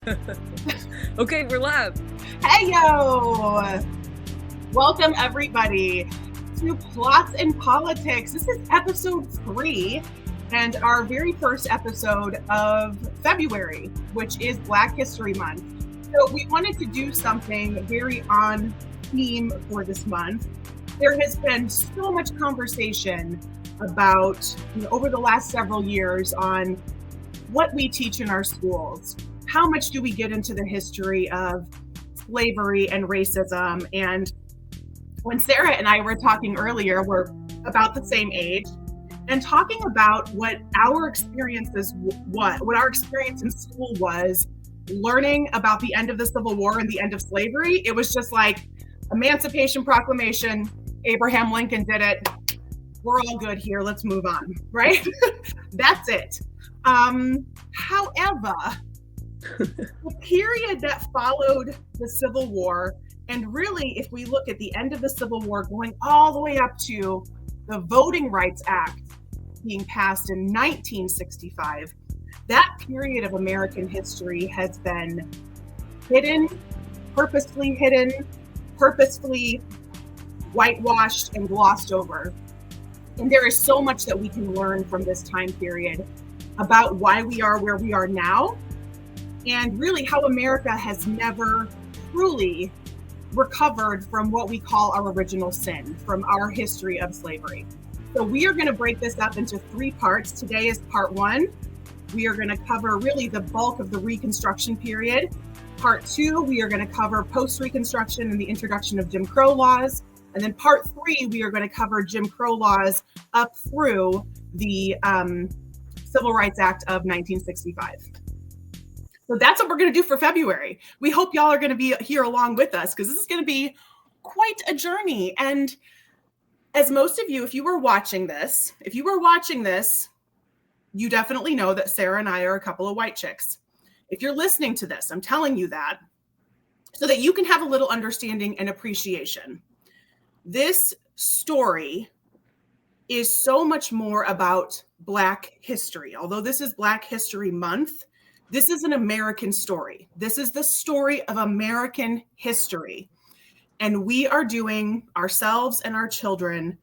Okay, we're live. Hey, yo! Welcome, everybody, to Plots and Politics. This is episode 3 and our very first episode of February, which is Black History Month. So we wanted to do something very on theme for this month. There has been so much conversation about, over the last several years on what we teach in our schools. How much do we get into the history of slavery and racism? And when Sarah and I were talking earlier, we're about the same age, and talking about what our experiences, what our experience in school was, learning about the end of the Civil War and the end of slavery. It was just like Emancipation Proclamation, Abraham Lincoln did it. We're all good here. Let's move on, right? That's it. However, the period that followed the Civil War, and really, if we look at the end of the Civil War, going all the way up to the Voting Rights Act being passed in 1965, that period of American history has been hidden, purposefully whitewashed and glossed over. And there is so much that we can learn from this time period about why we are where we are now, and really how America has never truly recovered from what we call our original sin, from our history of slavery. So we are going to break this up into 3 parts. Today is part 1. We are going to cover really the bulk of the Reconstruction period. Part 2, we are going to cover post-Reconstruction and the introduction of Jim Crow laws. And then part 3, we are going to cover Jim Crow laws up through the Civil Rights Act of 1965. So that's what we're going to do for February. We hope y'all are going to be here along with us, because this is going to be quite a journey. And as most of you, if you were watching this, you definitely know that Sarah and I are a couple of white chicks. If you're listening to this, I'm telling you that so that you can have a little understanding and appreciation. This story is so much more about Black history. Although this is Black History Month, this is an American story. This is the story of American history. And we are doing ourselves and our children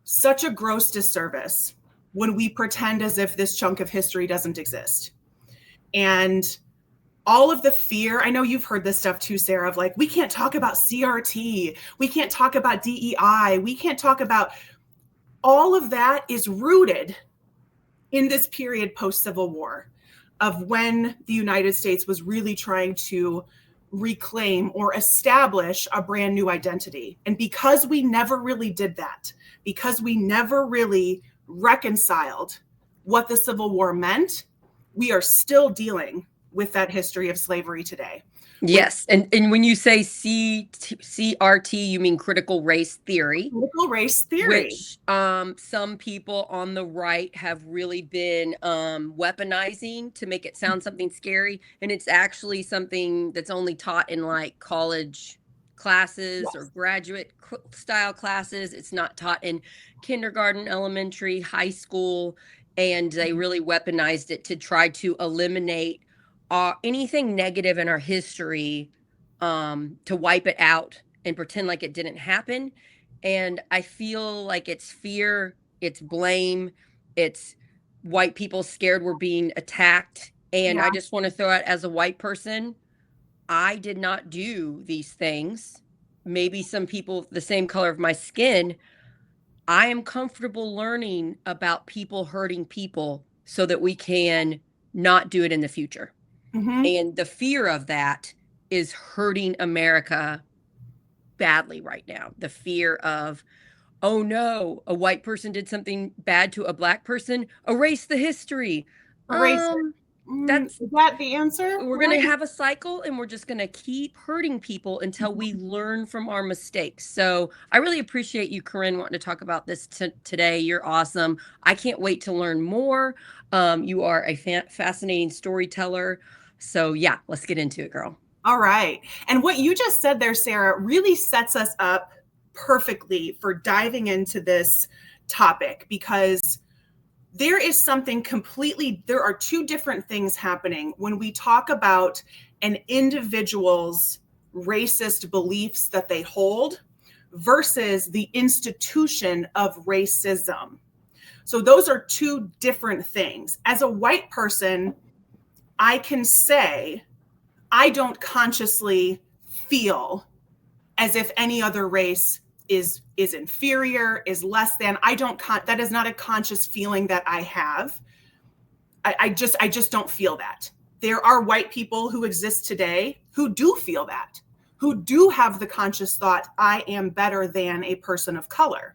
such a gross disservice when we pretend as if this chunk of history doesn't exist. And all of the fear, I know you've heard this stuff too, Sarah, of like, we can't talk about CRT, we can't talk about DEI, we can't talk about, all of that is rooted in this period post-Civil War, of when the United States was really trying to reclaim or establish a brand new identity. And because we never really did that, because we never really reconciled what the Civil War meant, we are still dealing with that history of slavery today. Yes. And when you say CRT, you mean critical race theory. Critical race theory. Which some people on the right have really been weaponizing to make it sound something scary. And it's actually something that's only taught in like college classes or graduate style classes. It's not taught in kindergarten, elementary, high school. And they really weaponized it to try to eliminate anything negative in our history, to wipe it out and pretend like it didn't happen. And I feel like it's fear, it's blame, it's white people scared we're being attacked. And I just want to throw out, as a white person, I did not do these things. Maybe some people the same color of my skin. I am comfortable learning about people hurting people so that we can not do it in the future. Mm-hmm. And the fear of that is hurting America badly right now. The fear of, oh no, a white person did something bad to a Black person, erase the history. Erase it. Is that the answer? We're going to have a cycle, and we're just going to keep hurting people until we learn from our mistakes. So I really appreciate you, Corinne, wanting to talk about this today. You're awesome. I can't wait to learn more. You are a fascinating storyteller. So yeah, let's get into it, girl. All right. And what you just said there, Sarah, really sets us up perfectly for diving into this topic, because there is something completely, there are two different things happening when we talk about an individual's racist beliefs that they hold versus the institution of racism. So those are two different things. As a white person, I can say I don't consciously feel as if any other race is inferior, is less than. That is not a conscious feeling that I have. I just don't feel that. There are white people who exist today who do feel that, who do have the conscious thought, I am better than a person of color.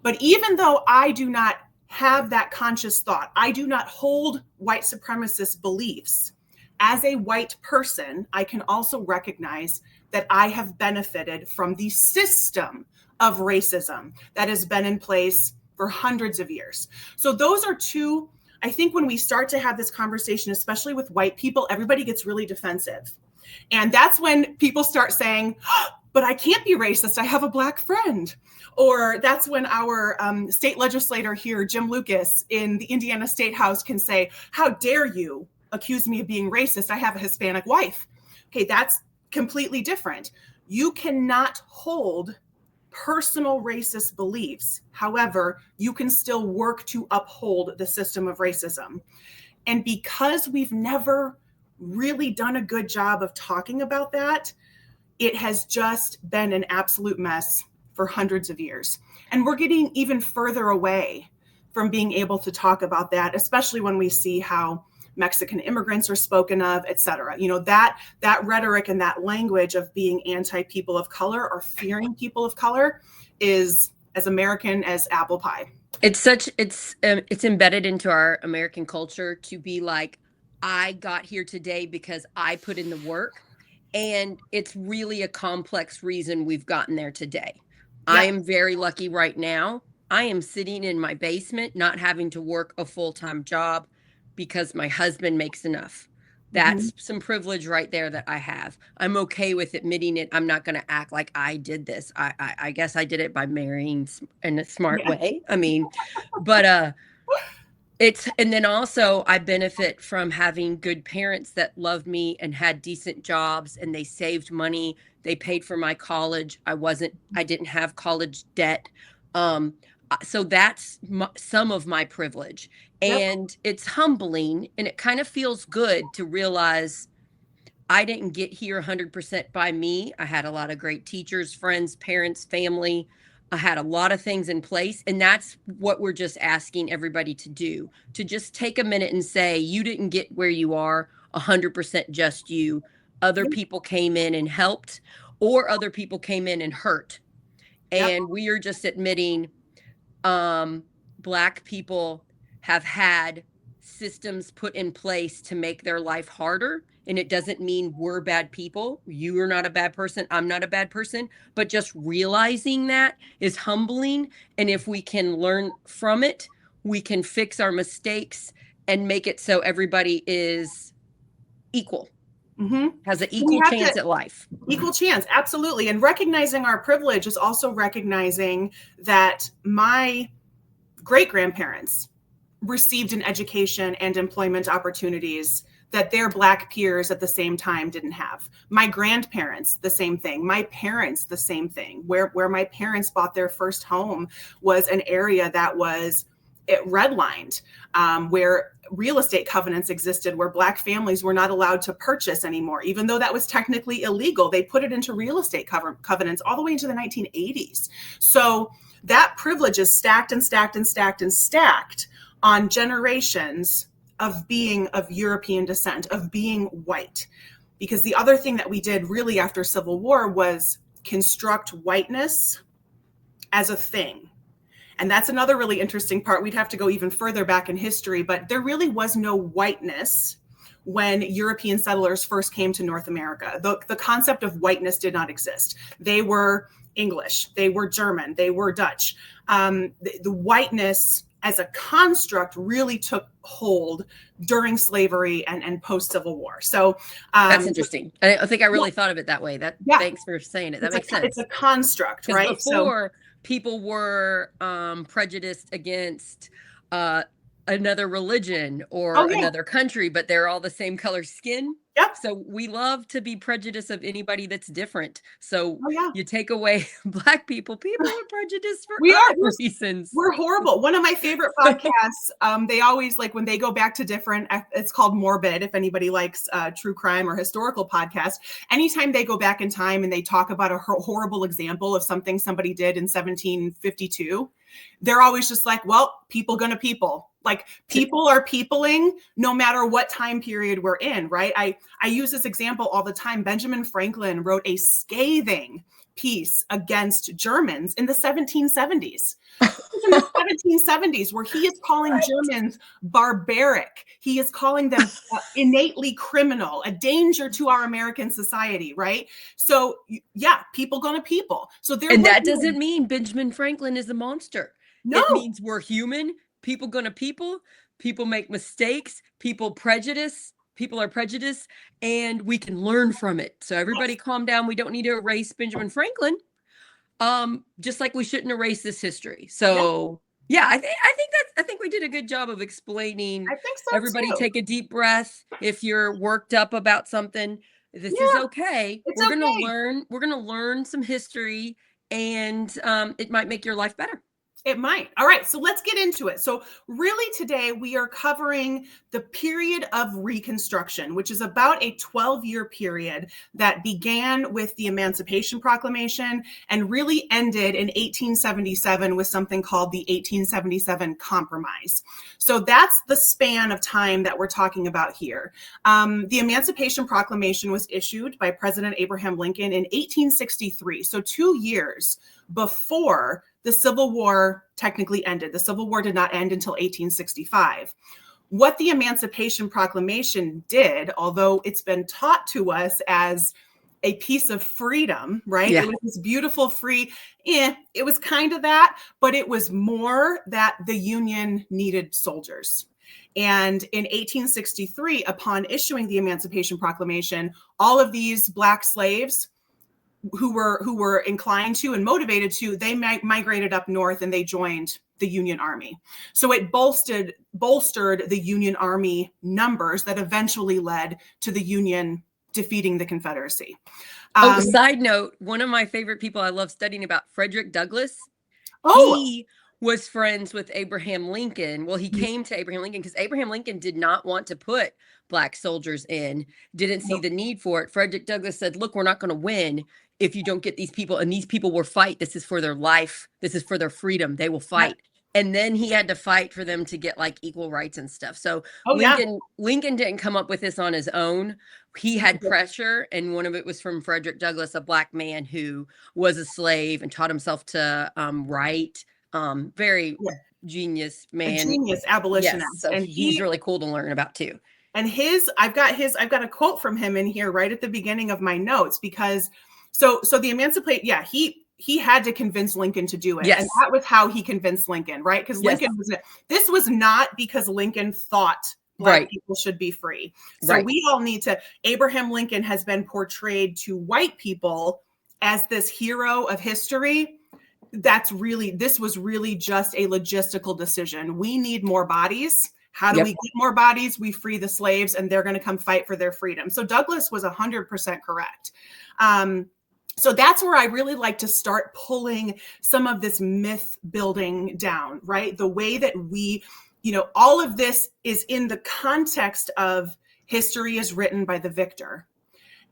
But even though I do not have that conscious thought, I do not hold white supremacist beliefs, as a white person, I can also recognize that I have benefited from the system of racism that has been in place for hundreds of years. So those are two. I think when we start to have this conversation, especially with white people, everybody gets really defensive. And that's when people start saying, but I can't be racist, I have a Black friend. Or that's when our state legislator here, Jim Lucas, in the Indiana State House can say, how dare you accuse me of being racist? I have a Hispanic wife. Okay, that's completely different. You cannot hold personal racist beliefs. However, you can still work to uphold the system of racism. And because we've never really done a good job of talking about that, it has just been an absolute mess for hundreds of years. And we're getting even further away from being able to talk about that, especially when we see how Mexican immigrants are spoken of, et cetera. You know, that rhetoric and that language of being anti-people of color or fearing people of color is as American as apple pie. It's embedded into our American culture to be like, I got here today because I put in the work. And it's really a complex reason we've gotten there today. Yep. I am very lucky right now. I am sitting in my basement, not having to work a full-time job because my husband makes enough. That's some privilege right there that I have. I'm okay with admitting it. I'm not going to act like I did this. I guess I did it by marrying in a smart way. I mean, but and then also I benefit from having good parents that loved me and had decent jobs, and they saved money. They paid for my college. I didn't have college debt. So that's some of my privilege. Yep. And it's humbling, and it kind of feels good to realize I didn't get here 100% by me. I had a lot of great teachers, friends, parents, family. I had a lot of things in place. And that's what we're just asking everybody to do, to just take a minute and say, you didn't get where you are 100% just you. Other people came in and helped, or other people came in and hurt. And we are just admitting Black people have had systems put in place to make their life harder. And it doesn't mean we're bad people. You are not a bad person. I'm not a bad person. But just realizing that is humbling. And if we can learn from it, we can fix our mistakes and make it so everybody is equal. Has an equal chance at life. Equal chance, absolutely. And recognizing our privilege is also recognizing that my great-grandparents received an education and employment opportunities that their Black peers at the same time didn't have. My grandparents, the same thing. My parents, the same thing. Where my parents bought their first home was an area that was redlined, where real estate covenants existed, where Black families were not allowed to purchase anymore, even though that was technically illegal. They put it into real estate covenants all the way into the 1980s. So that privilege is stacked and stacked and stacked and stacked on generations of being of European descent, of being white. Because the other thing that we did really after Civil War was construct whiteness as a thing. And that's another really interesting part. We'd have to go even further back in history, but there really was no whiteness when European settlers first came to North America. The concept of whiteness did not exist. They were English, they were German, they were Dutch. The whiteness as a construct really took hold during slavery and post-Civil War. So that's interesting. I think I really thought of it that way. Thanks for saying it. That makes sense. It's a construct, right? Before, people were prejudiced against another religion or another country, but they're all the same color skin. Yep. So we love to be prejudiced of anybody that's different. So Oh yeah. you take away Black people, people are prejudiced for We are. other reasons. We're horrible. One of my favorite podcasts, they always like when they go back to different, it's called Morbid, if anybody likes true crime or historical podcasts. Anytime they go back in time and they talk about a horrible example of something somebody did in 1752, they're always just like, well, people gonna people. Like people are peopling no matter what time period we're in, right? I use this example all the time. Benjamin Franklin wrote a scathing piece against Germans in the 1770s. In the 1770s, where he is calling Germans barbaric. He is calling them innately criminal, a danger to our American society, right? So yeah, people gonna people. So there, and that doesn't mean Benjamin Franklin is a monster. No. It means we're human. People gonna people. People make mistakes. People are prejudiced, and we can learn from it. So everybody calm down. We don't need to erase Benjamin Franklin. Just like we shouldn't erase this history. So yeah, I think we did a good job of explaining. I think so Everybody too. take a deep breath. If you're worked up about something, this is okay. We're gonna learn some history, and it might make your life better. It might. All right, so let's get into it. So really today we are covering the period of Reconstruction, which is about a 12-year period that began with the Emancipation Proclamation and really ended in 1877 with something called the 1877 Compromise. So that's the span of time that we're talking about here. The Emancipation Proclamation was issued by President Abraham Lincoln in 1863, so 2 years before the Civil War technically ended. The Civil War did not end until 1865. What the Emancipation Proclamation did, although it's been taught to us as a piece of freedom, right? Yeah. It was this beautiful free, it was kind of that, but it was more that the Union needed soldiers. And in 1863, upon issuing the Emancipation Proclamation, all of these Black slaves who were inclined to and motivated to, they migrated up north and they joined the Union Army. So it bolstered the Union Army numbers that eventually led to the Union defeating the Confederacy. Side note, one of my favorite people I love studying about, Frederick Douglass. He was friends with Abraham Lincoln. Well, he came to Abraham Lincoln because Abraham Lincoln did not want to put Black soldiers in, didn't see the need for it. Frederick Douglass said, look, we're not going to win if you don't get these people, and these people will fight. This is for their life. This is for their freedom. They will fight. And then he had to fight for them to get like equal rights and stuff. So Lincoln didn't come up with this on his own. He had pressure, and one of it was from Frederick Douglass, a Black man who was a slave and taught himself to write. Very genius man. A genius abolitionist. Yes, so and he's really cool to learn about too. And I've got a quote from him in here right at the beginning of my notes, because so the Emancipate, he had to convince Lincoln to do it. Yes. And that was how he convinced Lincoln, right? Because Lincoln this was not because Lincoln thought Black people should be free. So we all need to, Abraham Lincoln has been portrayed to white people as this hero of history. This was really just a logistical decision. We need more bodies. How do we get more bodies? We free the slaves and they're going to come fight for their freedom. So Douglass was 100% correct. So that's where I really like to start pulling some of this myth building down, right? The way that we, all of this is in the context of history is written by the victor.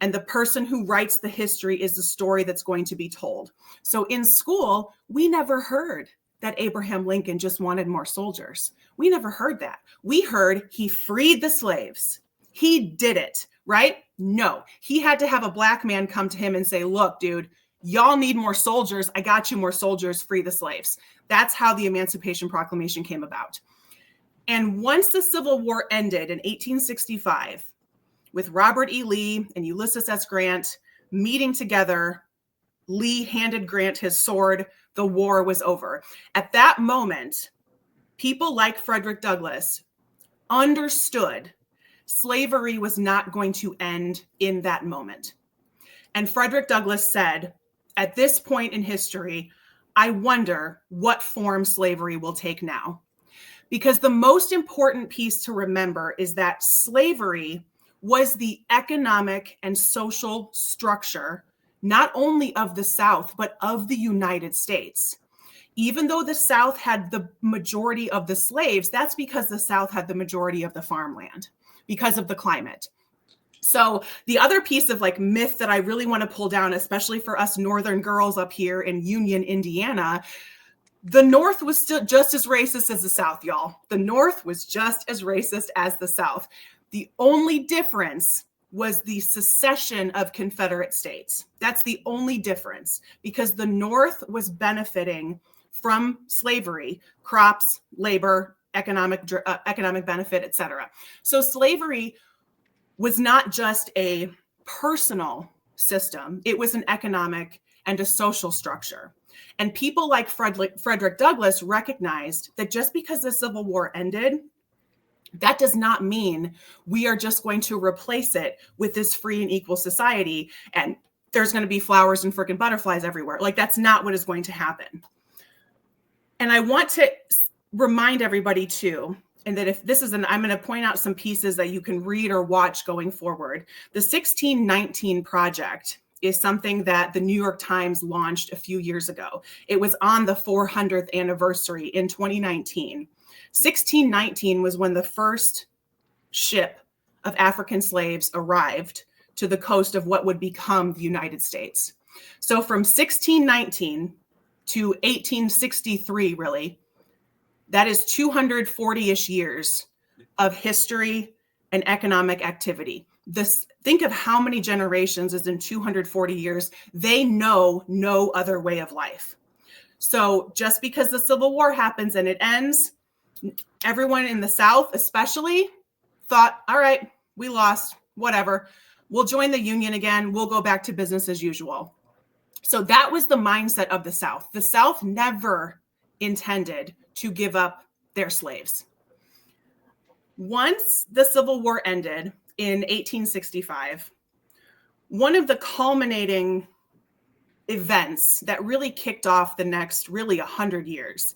And the person who writes the history is the story that's going to be told. So in school, we never heard that Abraham Lincoln just wanted more soldiers. We never heard that. We heard he freed the slaves. He did it, right? No, he had to have a Black man come to him and say, look, dude, y'all need more soldiers. I got you more soldiers, free the slaves. That's how the Emancipation Proclamation came about. And once the Civil War ended in 1865, with Robert E. Lee and Ulysses S. Grant meeting together, Lee handed Grant his sword. The war was over. At that moment, people like Frederick Douglass understood slavery was not going to end in that moment. And Frederick Douglass said, at this point in history, I wonder what form slavery will take now. Because the most important piece to remember is that slavery was the economic and social structure, not only of the South, but of the United States. Even though the South had the majority of the slaves, that's because the South had the majority of the farmland because of the climate. So the other piece of like myth that I really want to pull down, especially for us Northern girls up here in Union, Indiana, the North was still just as racist as the South, y'all. The North was just as racist as the South. The only difference was the secession of Confederate states. That's the only difference, because the North was benefiting from slavery, crops, labor, economic benefit, etc. So slavery was not just a personal system, it was an economic and a social structure. And people like Frederick Douglass recognized that just because the Civil War ended, that does not mean we are just going to replace it with this free and equal society and there's going to be flowers and freaking butterflies everywhere. Like, that's not what is going to happen. And I want to remind everybody too, and that if this is I'm going to point out some pieces that you can read or watch going forward. The 1619 Project is something that the New York Times launched a few years ago. It was on the 400th anniversary in 2019. 1619 was when the first ship of African slaves arrived to the coast of what would become the United States. So from 1619 to 1863, really, that is 240-ish years of history and economic activity. Think of how many generations is in 240 years. They know no other way of life. So just because the Civil War happens and it ends, everyone in the South especially thought, all right, we lost, whatever. We'll join the Union again. We'll go back to business as usual. So that was the mindset of the South. The South never intended to give up their slaves. Once the Civil War ended in 1865, one of the culminating events that really kicked off the next really 100 years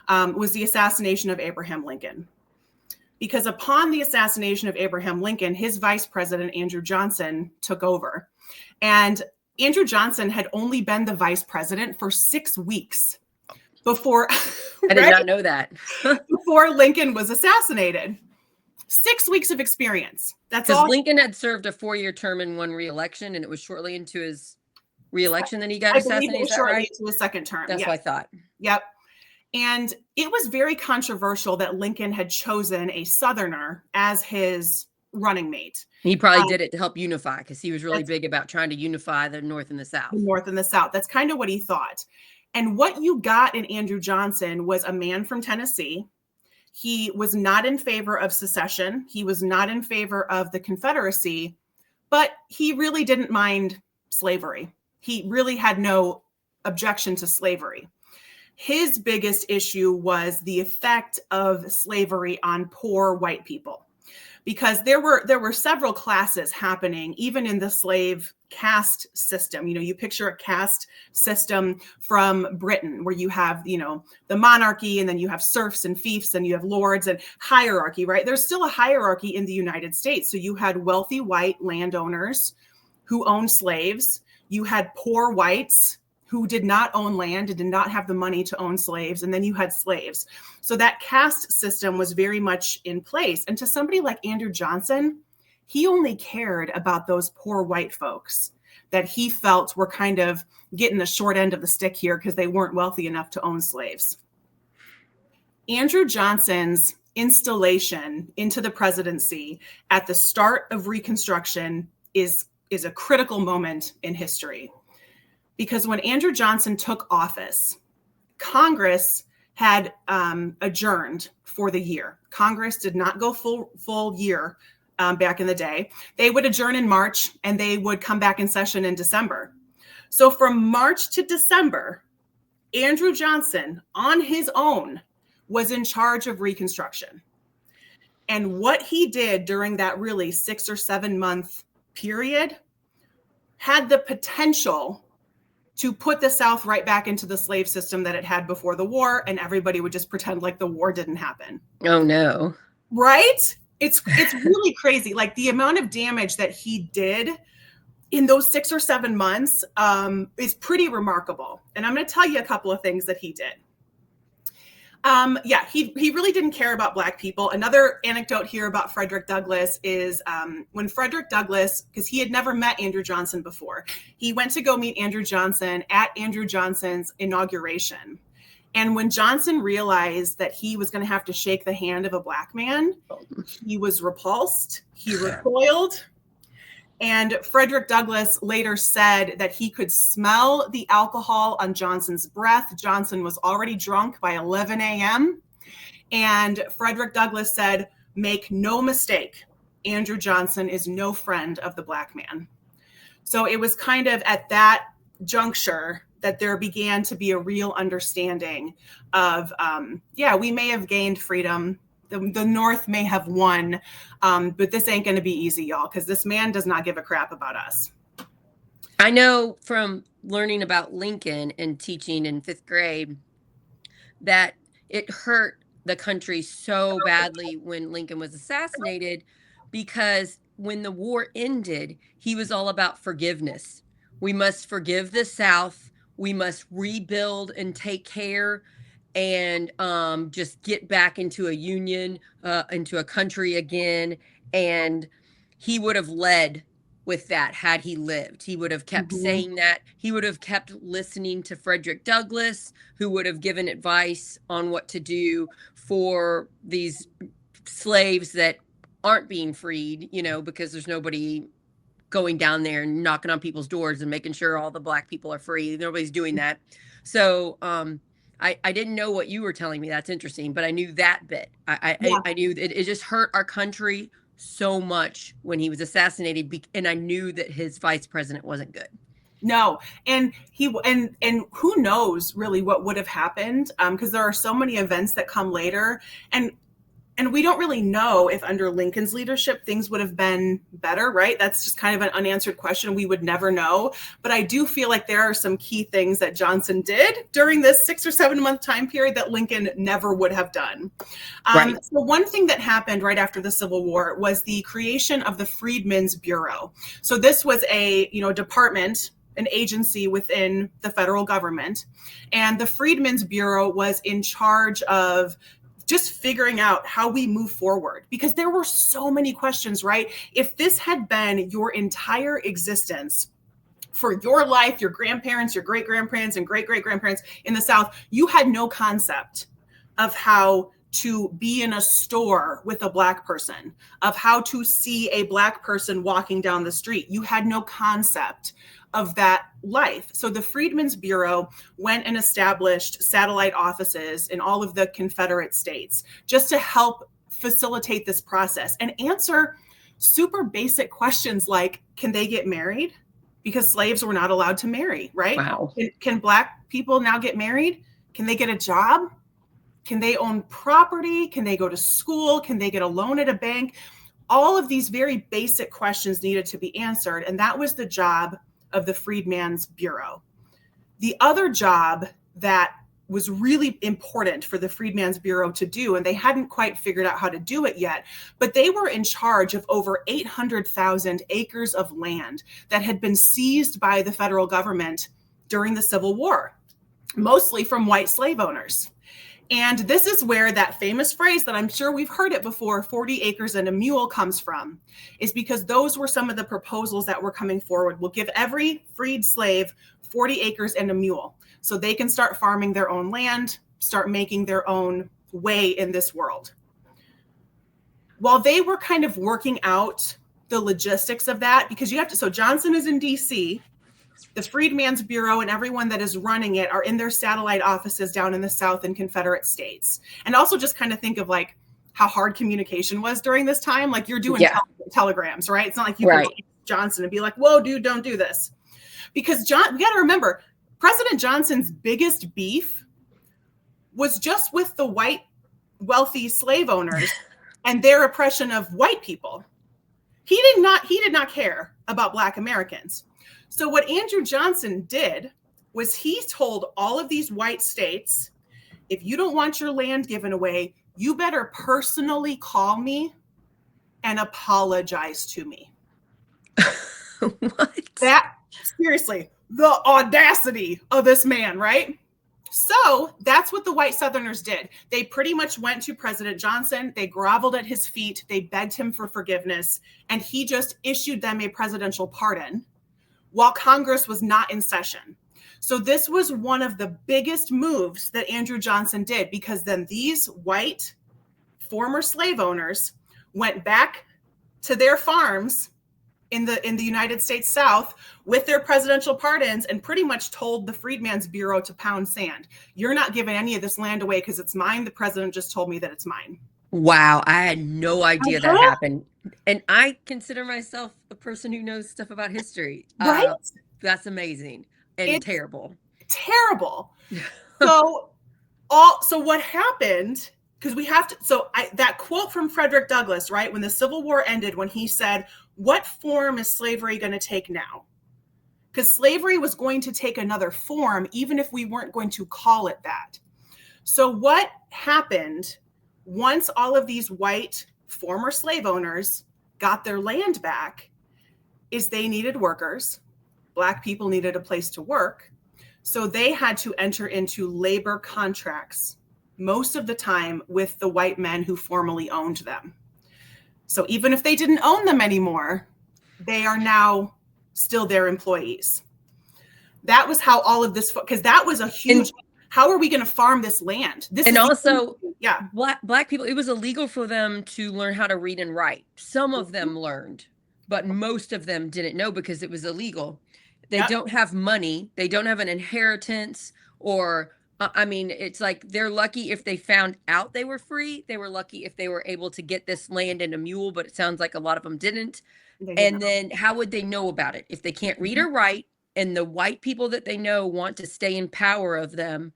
was the assassination of Abraham Lincoln. Because upon the assassination of Abraham Lincoln, his vice president, Andrew Johnson, took over. And Andrew Johnson had only been the vice president for 6 weeks before. I did not know that. Before Lincoln was assassinated. 6 weeks of experience. That's all. Because Lincoln had served a 4-year term and won re-election, and it was shortly into his re-election that he got assassinated. It was shortly into his second term. That's what I thought. Yep. And it was very controversial that Lincoln had chosen a Southerner as his running mate. He probably did it to help unify, because he was really big about trying to unify the North and the South. The North and the South. That's kind of what he thought. And what you got in Andrew Johnson was a man from Tennessee. He was not in favor of secession. He was not in favor of the Confederacy, but he really didn't mind slavery. He really had no objection to slavery. His biggest issue was the effect of slavery on poor white people, because there were several classes happening even in the slave caste system. You know, you picture a caste system from Britain where you have, you know, the monarchy, and then you have serfs and fiefs, and you have lords and hierarchy, right? There's still a hierarchy in the United States. So you had wealthy white landowners who owned slaves. You had poor whites who did not own land and did not have the money to own slaves. And then you had slaves. So that caste system was very much in place. And to somebody like Andrew Johnson, he only cared about those poor white folks that he felt were kind of getting the short end of the stick here because they weren't wealthy enough to own slaves. Andrew Johnson's installation into the presidency at the start of Reconstruction is a critical moment in history. Because when Andrew Johnson took office, Congress had adjourned for the year. Congress did not go full year back in the day. They would adjourn in March, and they would come back in session in December. So from March to December, Andrew Johnson on his own was in charge of Reconstruction. And what he did during that really 6 or 7 month period had the potential to put the South right back into the slave system that it had before the war, and everybody would just pretend like the war didn't happen. Oh, no. Right? It's really crazy. Like the amount of damage that he did in those 6 or 7 months is pretty remarkable. And I'm going to tell you a couple of things that he did. He really didn't care about Black people. Another anecdote here about Frederick Douglass is when Frederick Douglass, because he had never met Andrew Johnson before, he went to go meet Andrew Johnson at Andrew Johnson's inauguration. And when Johnson realized that he was going to have to shake the hand of a Black man, he was repulsed, he recoiled. And Frederick Douglass later said that he could smell the alcohol on Johnson's breath. Johnson was already drunk by 11 a.m. And Frederick Douglass said, make no mistake, Andrew Johnson is no friend of the Black man. So it was kind of at that juncture that there began to be a real understanding of, we may have gained freedom. The North may have won, but this ain't going to be easy, y'all, because this man does not give a crap about us. I know from learning about Lincoln and teaching in 5th grade that it hurt the country so badly when Lincoln was assassinated, because when the war ended, he was all about forgiveness. We must forgive the South. We must rebuild and take care and just get back into a union, into a country again. And he would have led with that had he lived. He would have kept saying that. He would have kept listening to Frederick Douglass, who would have given advice on what to do for these slaves that aren't being freed, because there's nobody going down there and knocking on people's doors and making sure all the Black people are free. Nobody's doing that. So I didn't know what you were telling me. That's interesting, but I knew that bit. I knew that it just hurt our country so much when he was assassinated, and I knew that his vice president wasn't good. No, and who knows really what would have happened, because there are so many events that come later, and we don't really know if under Lincoln's leadership things would have been better, right? That's just kind of an unanswered question. We would never know. But I do feel like there are some key things that Johnson did during this 6 or 7 month time period that Lincoln never would have done. Right. So one thing that happened right after the Civil War was the creation of the Freedmen's Bureau. So this was a department, an agency within the federal government. And the Freedmen's Bureau was in charge of just figuring out how we move forward, because there were so many questions, right? If this had been your entire existence for your life, your grandparents, your great-grandparents, and great-great-grandparents in the South, you had no concept of how to be in a store with a Black person, of how to see a Black person walking down the street. You had no concept of that life. So the Freedmen's Bureau went and established satellite offices in all of the Confederate states just to help facilitate this process and answer super basic questions like, can they get married? Because slaves were not allowed to marry, right? Wow. Can Black people now get married? Can they get a job? Can they own property? Can they go to school? Can they get a loan at a bank? All of these very basic questions needed to be answered. And that was the job of the Freedmen's Bureau. The other job that was really important for the Freedmen's Bureau to do, and they hadn't quite figured out how to do it yet, but they were in charge of over 800,000 acres of land that had been seized by the federal government during the Civil War, mostly from white slave owners. And this is where that famous phrase that I'm sure we've heard it before, 40 acres and a mule, comes from, is because those were some of the proposals that were coming forward. We'll give every freed slave 40 acres and a mule so they can start farming their own land, start making their own way in this world. While they were kind of working out the logistics of that, because so Johnson is in DC, the Freedmen's Bureau and everyone that is running it are in their satellite offices down in the South and Confederate states. And also just kind of think of like how hard communication was during this time. Like you're doing telegrams, right? It's not like you can look at Johnson and be like, whoa, dude, don't do this. Because we got to remember, President Johnson's biggest beef was just with the white wealthy slave owners and their oppression of white people. He did not care about Black Americans. So what Andrew Johnson did was he told all of these white states, if you don't want your land given away, you better personally call me and apologize to me. What? That, seriously, the audacity of this man, right? So that's what the white Southerners did. They pretty much went to President Johnson. They groveled at his feet. They begged him for forgiveness. And he just issued them a presidential pardon while Congress was not in session. So this was one of the biggest moves that Andrew Johnson did, because then these white former slave owners went back to their farms in the United States South with their presidential pardons and pretty much told the Freedmen's Bureau to pound sand. You're not giving any of this land away because it's mine. The president just told me that it's mine. Wow, I had no idea that happened. And I consider myself a person who knows stuff about history. Right? That's amazing and It's terrible. Terrible. So what happened, because we have to, that quote from Frederick Douglass, right, when the Civil War ended, when he said, what form is slavery going to take now? Because slavery was going to take another form, even if we weren't going to call it that. So what happened once all of these white former slave owners got their land back is they needed workers. Black people needed a place to work. So they had to enter into labor contracts, most of the time with the white men who formerly owned them. So even if they didn't own them anymore, they are now still their employees. That was how all of this, because that was a huge, how are we going to farm this land? Black people, it was illegal for them to learn how to read and write. Some of them learned, but most of them didn't know because it was illegal. They don't have money. They don't have an inheritance, or it's like they're lucky if they found out they were free. They were lucky if they were able to get this land and a mule, but it sounds like a lot of them didn't. And then how would they know about it if they can't read or write, and the white people that they know want to stay in power of them?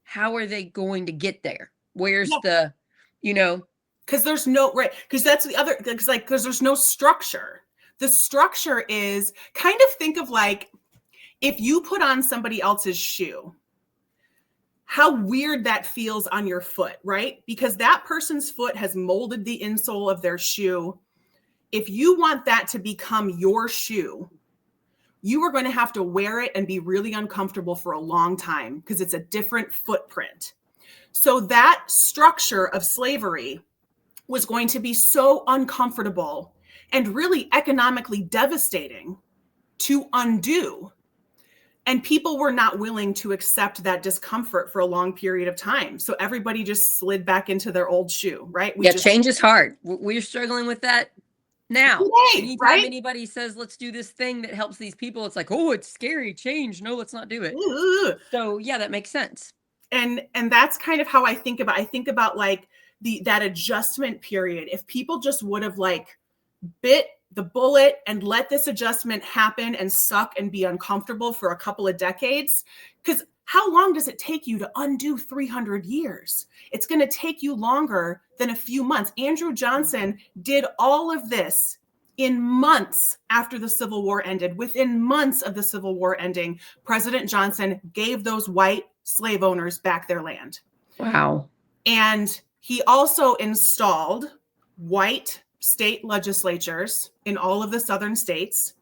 How are they going to get there? Where's because there's no, right, because that's the other, because there's no structure. The structure is kind of, think of like if you put on somebody else's shoe, how weird that feels on your foot, right? Because that person's foot has molded the insole of their shoe. If you want that to become your shoe, you are going to have to wear it and be really uncomfortable for a long time because it's a different footprint. So that structure of slavery was going to be so uncomfortable and really economically devastating to undo. And people were not willing to accept that discomfort for a long period of time. So everybody just slid back into their old shoe, right? Change is hard. We're struggling with that now. Anytime anybody says, let's do this thing that helps these people, it's like, oh, it's scary, change. No, let's not do it. Ooh. So yeah, that makes sense. And that's kind of how I think about like that adjustment period. If people just would have like bit the bullet and let this adjustment happen and suck and be uncomfortable for a couple of decades, because how long does it take you to undo 300 years? It's going to take you longer than a few months. Andrew Johnson did all of this in months after the Civil War ended. Within months of the Civil War ending, President Johnson gave those white slave owners back their land. Wow. And he also installed white state legislatures in all of the southern states.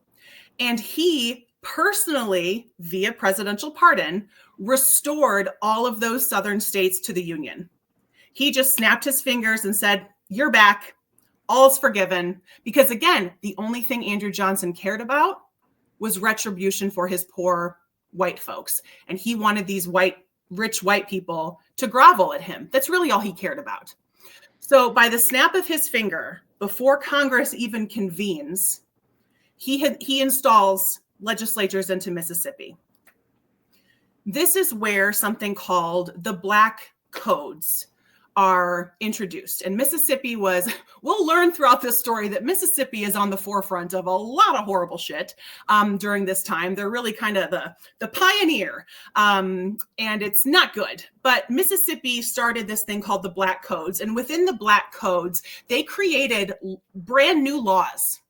And he personally, via presidential pardon, restored all of those southern states to the Union. He just snapped his fingers and said, you're back. All's forgiven. Because again, the only thing Andrew Johnson cared about was retribution for his poor white folks. And he wanted these rich white people to grovel at him. That's really all he cared about. So by the snap of his finger, before Congress even convenes, he installs legislatures into Mississippi. This is where something called the Black Codes are introduced. And Mississippi we'll learn throughout this story that Mississippi is on the forefront of a lot of horrible shit during this time. They're really kind of the pioneer, and it's not good. But Mississippi started this thing called the Black Codes. And within the Black Codes, they created brand new laws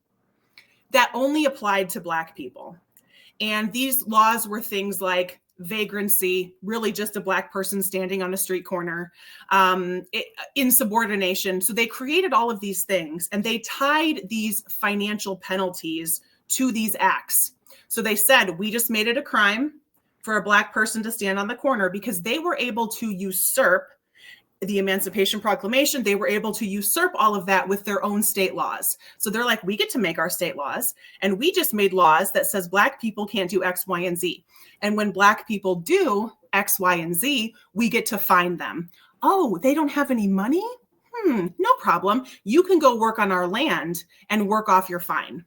that only applied to Black people. And these laws were things like vagrancy, really just a Black person standing on a street corner, insubordination. So they created all of these things, and they tied these financial penalties to these acts. So they said, we just made it a crime for a Black person to stand on the corner, because they were able to usurp the Emancipation Proclamation. They were able to usurp all of that with their own state laws. So they're like, we get to make our state laws, and we just made laws that says Black people can't do X, Y, and Z. And when Black people do X, Y, and Z, we get to fine them. Oh, they don't have any money? No problem. You can go work on our land and work off your fine.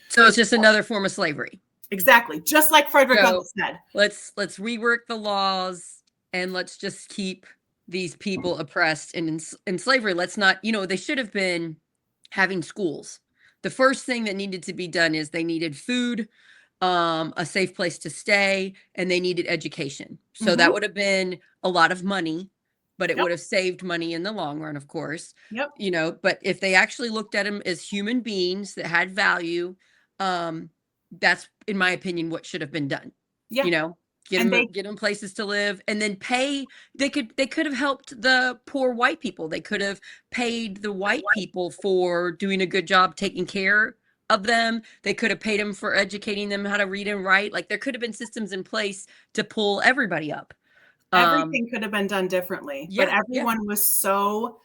So it's just another form of slavery. Exactly. Just like Frederick Douglass said. Let's rework the laws, and let's just keep these people oppressed and in slavery. Let's not, they should have been having schools. The first thing that needed to be done is they needed food, a safe place to stay, and they needed education. So that would have been a lot of money, but it would have saved money in the long run, of course. But if they actually looked at them as human beings that had value, that's, in my opinion, what should have been done. Get them places to live, and then pay. They could have helped the poor white people. They could have paid the white people for doing a good job taking care of them. They could have paid them for educating them how to read and write. Like, there could have been systems in place to pull everybody up. Everything could have been done differently, but everyone was so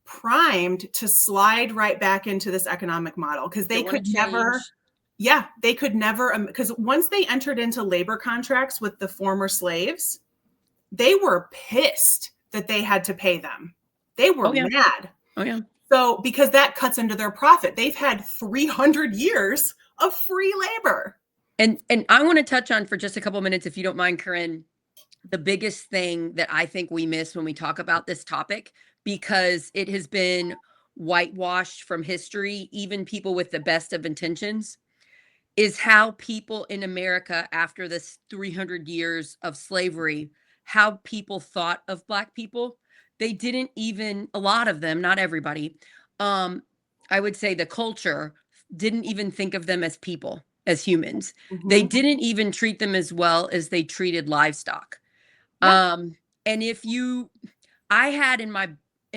primed to slide right back into this economic model, because they could never. Yeah, they could never, because once they entered into labor contracts with the former slaves, they were pissed that they had to pay them. They were mad. Oh, yeah. So, because that cuts into their profit. They've had 300 years of free labor. And I want to touch on, for just a couple of minutes, if you don't mind, Corinne, the biggest thing that I think we miss when we talk about this topic, because it has been whitewashed from history, even people with the best of intentions, is how people in America, after this 300 years of slavery, how people thought of Black people. They didn't even, a lot of them, not everybody, I would say the culture didn't even think of them as people, as humans. They didn't even treat them as well as they treated livestock. And I had in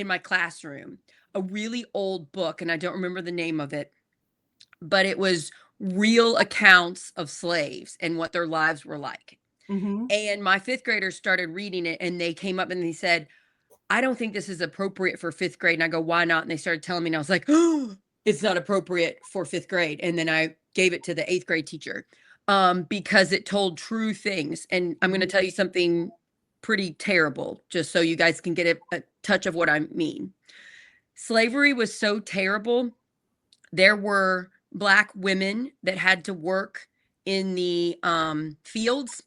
my classroom a really old book, and I don't remember the name of it, but it was real accounts of slaves and what their lives were like. And my fifth graders started reading it, and they came up and they said, I don't think this is appropriate for fifth grade. And I go, why not? And they started telling me, and I was like, oh, it's not appropriate for fifth grade. And then I gave it to the eighth grade teacher, because it told true things. And I'm going to tell you something pretty terrible, just so you guys can get a touch of what I mean. Slavery was so terrible. There were Black women that had to work in the fields,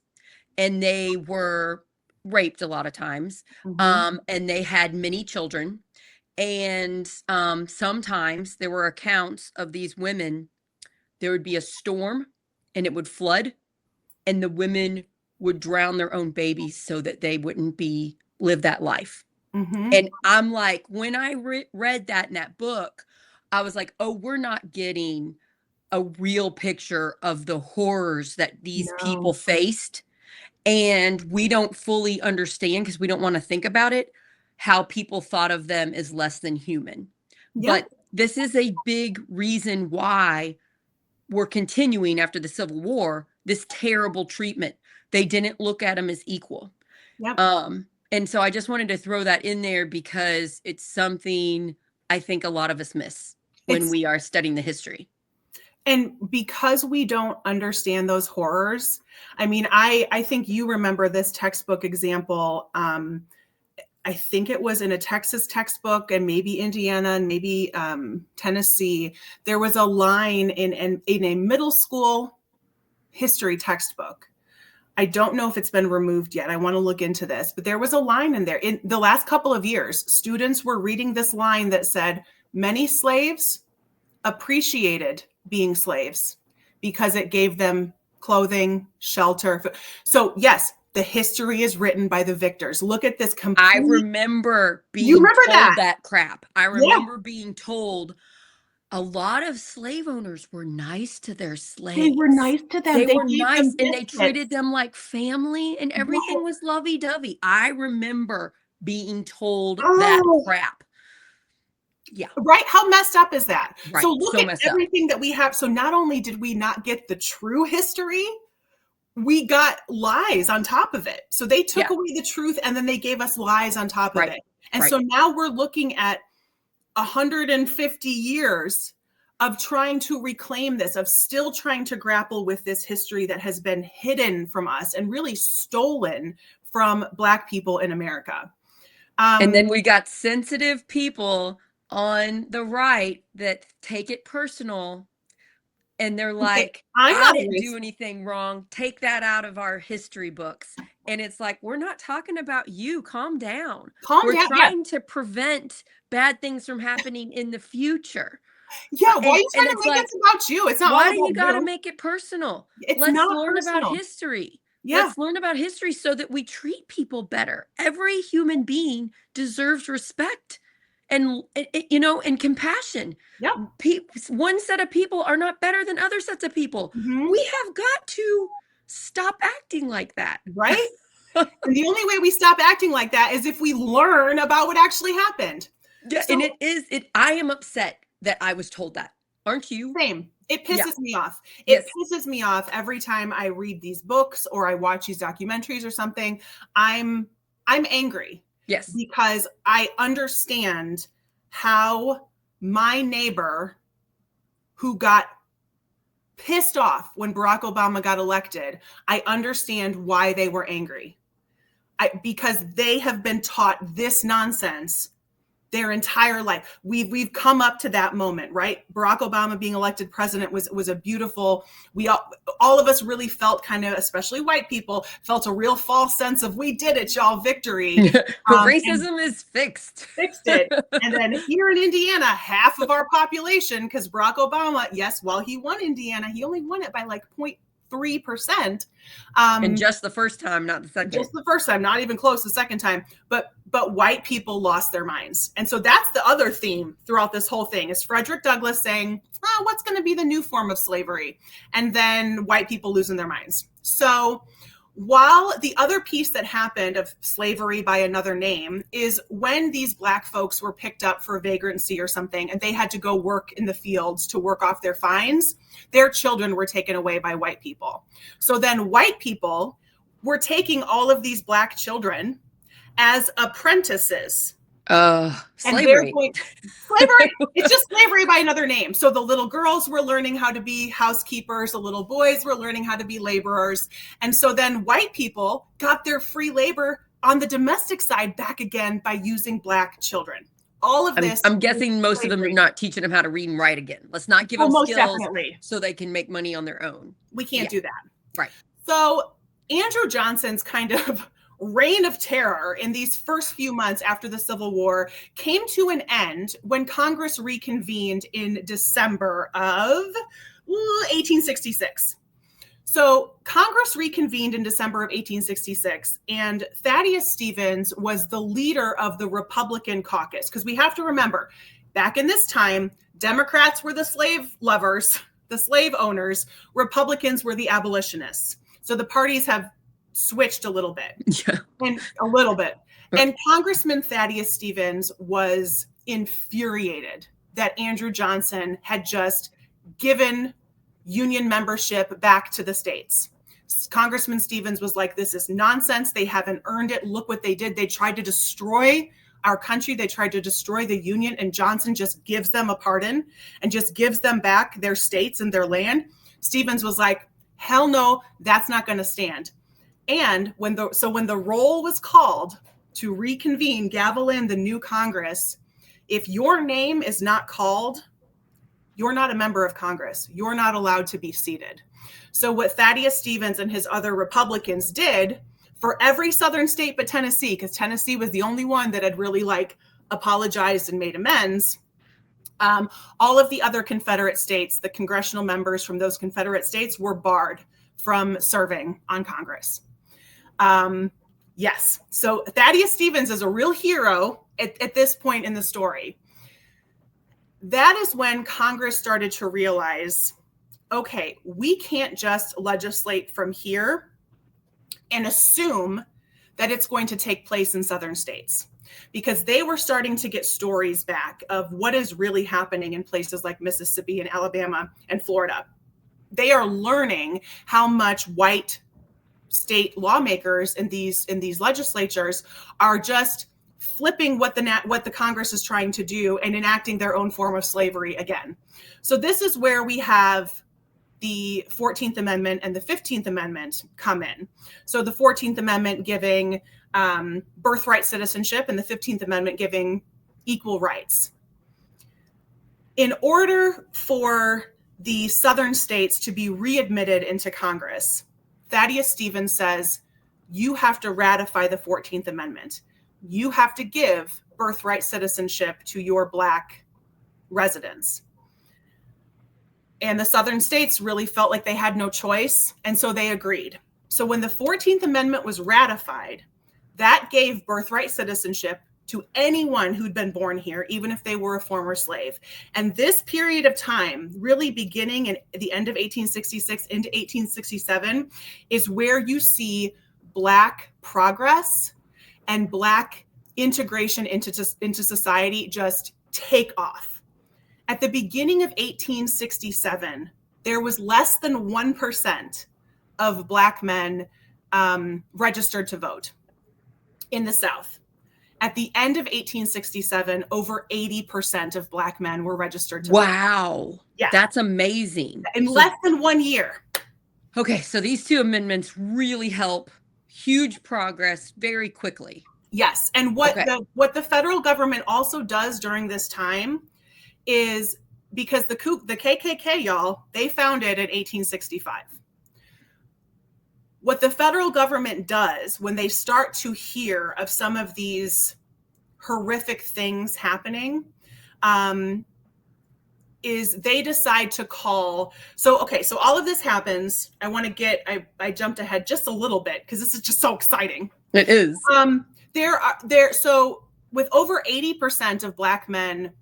and they were raped a lot of times, and they had many children. And sometimes there were accounts of these women. There would be a storm, and it would flood, and the women would drown their own babies so that they wouldn't live that life. And I'm like, when I read that in that book, I was like, oh, we're not getting a real picture of the horrors that these people faced. And we don't fully understand, because we don't want to think about it, how people thought of them as less than human. But this is a big reason why we're continuing after the Civil War, this terrible treatment. They didn't look at them as equal. And so I just wanted to throw that in there, because it's something I think a lot of us miss when we are studying the history. And because we don't understand those horrors, I mean, I think you remember this textbook example. I think it was in a Texas textbook, and maybe Indiana, and maybe Tennessee. There was a line in a middle school history textbook. I don't know if it's been removed yet. I want to look into this, but there was a line in there. In the last couple of years, students were reading this line that said, many slaves appreciated being slaves because it gave them clothing, shelter. So yes, the history is written by the victors. Look at this. I remember being told that crap. I remember being told, A lot of slave owners were nice to their They were slaves. nice to them. They They were gave nice, them and they treated biscuits. them like family, and Right. everything was lovey-dovey. I remember being told that Oh, crap. Yeah, right. How messed up is that? So right. look So at messed up. everything that we have. So not only did we not get the true history, we got lies on top of it. So they took Yeah, away the truth and then they gave us lies on top of right, it. And right. so now we're looking at 150 years of trying to reclaim this, of still trying to grapple with this history that has been hidden from us and really stolen from Black people in America. And Um, then we got sensitive people on the right that take it personal, and they're like, I'm I not didn't do racist. anything wrong. Take that out of our history books. And it's like, we're not talking about you. Calm down. Calm We're down. Yeah. trying to prevent bad things from happening in the future. Yeah. Why are And you trying to it's make like, this about you? It's not all why do you about got to you. make it personal? It's Let's not learn about personal. history. Yeah. Let's learn about history so that we treat people better. Every human being deserves respect and and compassion. Yep. One set of people are not better than other sets of people. Hmm. We have got to stop acting like that. Right. And the only way we stop acting like that is if we learn about what actually happened. Yeah, and So I am upset that I was told that. Aren't you? same. It Yeah. pisses me off. It Yes. pisses me off every time I read these books or I watch these documentaries or something. I'm angry Yes. because I understand how my neighbor who got pissed off when Barack Obama got elected, I understand why they were angry. Because they have been taught this nonsense their entire life. We've come up to that moment, right? Barack Obama being elected president was a beautiful. We all of us really felt kind of, especially white people, felt a real false sense of we did it, y'all, victory. And Racism is fixed. fixed it. And then here in Indiana, half of our population, because Barack Obama, yes, while he won Indiana, he only won it by like 0.3%. And just the first time, not the second. Just the first time, not even close the second time. But white people lost their minds. And so that's the other theme throughout this whole thing is Frederick Douglass saying, what's going to be the new form of slavery? And then white people losing their minds. So while the other piece that happened of slavery by another name is when these Black folks were picked up for vagrancy or something, and they had to go work in the fields to work off their fines, their children were taken away by white people. So then white people were taking all of these Black children as apprentices. Slavery. And they're going, slavery, it's just slavery by another name. So the little girls were learning how to be housekeepers, the little boys were learning how to be laborers. And so then white people got their free labor on the domestic side back again by using Black children. All of this. I'm guessing most of them are not teaching them how to read and write again. Let's not give them most skills definitely. So they can make money on their own. We can't do that. Right. So Andrew Johnson's kind of reign of terror in these first few months after the Civil War came to an end when Congress reconvened in December of 1866. So Congress reconvened in December of 1866, and Thaddeus Stevens was the leader of the Republican caucus. Because we have to remember, back in this time, Democrats were the slave lovers, the slave owners, Republicans were the abolitionists. So the parties have switched a little bit. Yeah. And a little bit. And Congressman Thaddeus Stevens was infuriated that Andrew Johnson had just given union membership back to the states. Congressman Stevens was like, this is nonsense. They haven't earned it. Look what they did. They tried to destroy our country. They tried to destroy the union, and Johnson just gives them a pardon and just gives them back their states and their land. Stevens was like, hell no, that's not going to stand. And when the roll was called to reconvene, gavel in the new Congress, if your name is not called, you're not a member of Congress. You're not allowed to be seated. So what Thaddeus Stevens and his other Republicans did for every southern state but Tennessee, because Tennessee was the only one that had really apologized and made amends, all of the other Confederate states, the congressional members from those Confederate states were barred from serving on Congress. Yes. So Thaddeus Stevens is a real hero at this point in the story. that is when Congress started to realize, okay, we can't just legislate from here and assume that it's going to take place in southern states, because they were starting to get stories back of what is really happening in places like Mississippi and Alabama and Florida. They are learning how much white state lawmakers in these legislatures are just flipping what the Congress is trying to do and enacting their own form of slavery again. So this is where we have the 14th Amendment and the 15th Amendment come in. So the 14th Amendment giving birthright citizenship and the 15th Amendment giving equal rights. In order for the southern states to be readmitted into Congress, Thaddeus Stevens says, you have to ratify the 14th Amendment. You have to give birthright citizenship to your Black residents. And the southern states really felt like they had no choice, and so they agreed. So when the 14th Amendment was ratified, that gave birthright citizenship to anyone who'd been born here, even if they were a former slave. And this period of time, really beginning at the end of 1866 into 1867, is where you see Black progress and Black integration into society just take off. At the beginning of 1867, there was less than 1% of Black men registered to vote in the South. At the end of 1867, over 80% of Black men were registered to vote. Wow. Yeah. That's amazing. In less than 1 year. Okay, so these two amendments really help. Huge progress very quickly. Yes, and what the federal government also does during this time is, because the KKK, y'all, they founded in 1865. What the federal government does when they start to hear of some of these horrific things happening, is they decide to call. So all of this happens. I jumped ahead just a little bit because this is just so exciting. It is. So with over 80% of Black men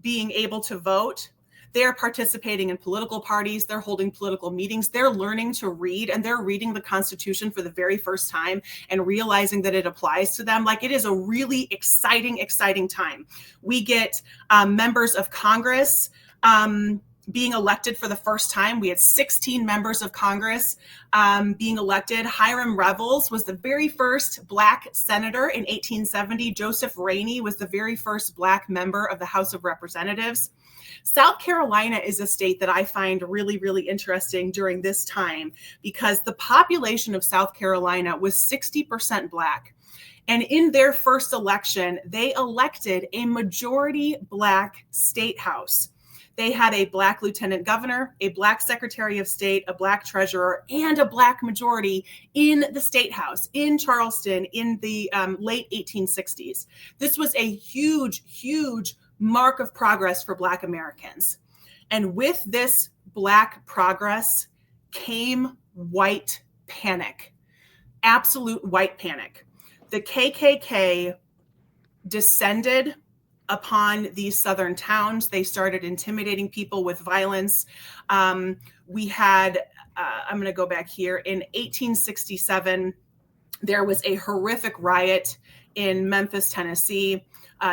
being able to vote, they're participating in political parties, they're holding political meetings, they're learning to read, and they're reading the Constitution for the very first time and realizing that it applies to them. Like, it is a really exciting time. We get members of Congress being elected for the first time. We had 16 members of Congress being elected. Hiram Revels was the very first Black senator in 1870. Joseph Rainey was the very first Black member of the House of Representatives. South Carolina is a state that I find really interesting during this time, because the population of South Carolina was 60% Black. And in their first election, they elected a majority Black state house. They had a Black lieutenant governor, a Black secretary of state, a Black treasurer, and a Black majority in the state house in Charleston in the late 1860s. This was a huge mark of progress for Black Americans. And with this Black progress came white panic, absolute white panic. The KKK descended upon these southern towns. They started intimidating people with violence. We had, I'm going to go back here, in 1867, there was a horrific riot in Memphis, Tennessee.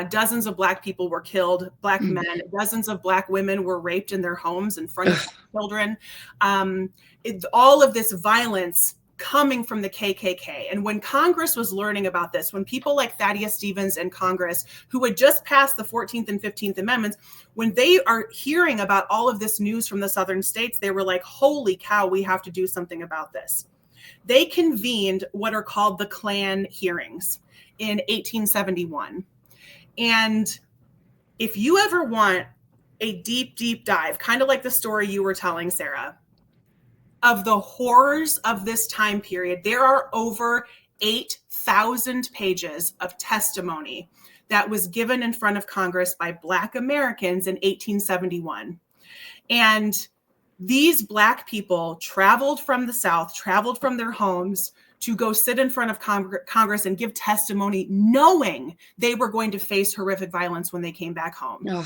Dozens of Black people were killed, Black men. Dozens of Black women were raped in their homes in front of children. All of this violence coming from the KKK. And when Congress was learning about this, when people like Thaddeus Stevens in Congress, who had just passed the 14th and 15th Amendments, when they are hearing about all of this news from the southern states, they were like, holy cow, we have to do something about this. They convened what are called the Klan hearings in 1871. And if you ever want a deep dive, kind of like the story you were telling, Sarah, of the horrors of this time period, there are over 8,000 pages of testimony that was given in front of Congress by Black Americans in 1871. And these Black people traveled from the South, traveled from their homes to go sit in front of Congress and give testimony, knowing they were going to face horrific violence when they came back home. Ugh.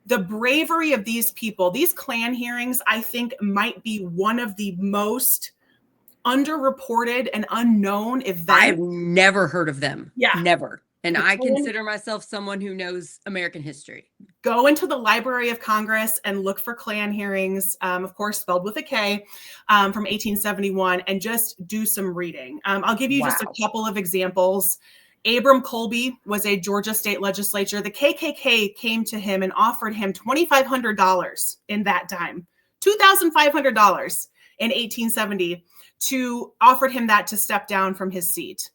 the bravery of these people, these Klan hearings, I think might be one of the most underreported and unknown events. I've never heard of them. Yeah. Never. And I consider myself someone who knows American history. Go into the Library of Congress and look for Klan hearings, of course, spelled with a K, from 1871, and just do some reading. I'll give you just a couple of examples. Abram Colby was a Georgia state legislature. The KKK came to him and offered him $2,500 in that time, $2,500 in 1870, offered him that to step down from his seat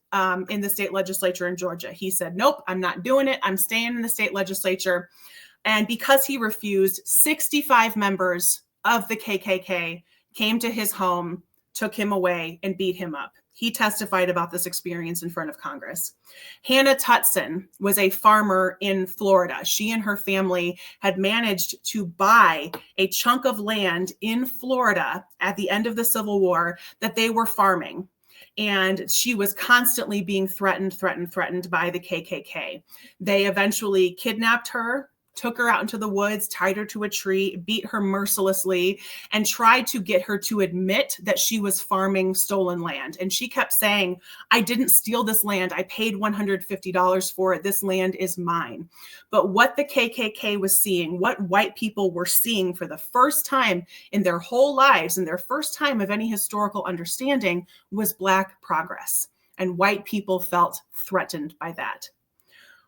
in the state legislature in Georgia. He said, nope, I'm not doing it. I'm staying in the state legislature. And because he refused, 65 members of the KKK came to his home, took him away, and beat him up. He testified about this experience in front of Congress. Hannah Tutson was a farmer in Florida. She and her family had managed to buy a chunk of land in Florida at the end of the Civil War that they were farming. And she was constantly being threatened by the KKK. They eventually kidnapped her, took her out into the woods, tied her to a tree, beat her mercilessly, and tried to get her to admit that she was farming stolen land. And she kept saying, I didn't steal this land. I paid $150 for it. This land is mine. But what the KKK was seeing, what white people were seeing for the first time in their whole lives, and their first time of any historical understanding, was Black progress. And white people felt threatened by that.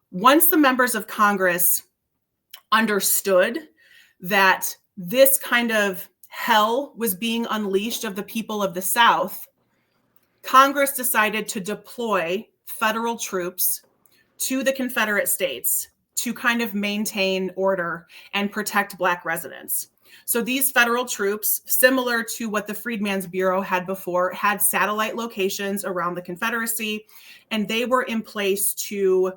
Once the members of Congress understood that this kind of hell was being unleashed of the people of the South, Congress decided to deploy federal troops to the Confederate States to kind of maintain order and protect Black residents. So these federal troops, similar to what the Freedmen's Bureau had before, had satellite locations around the Confederacy, and they were in place to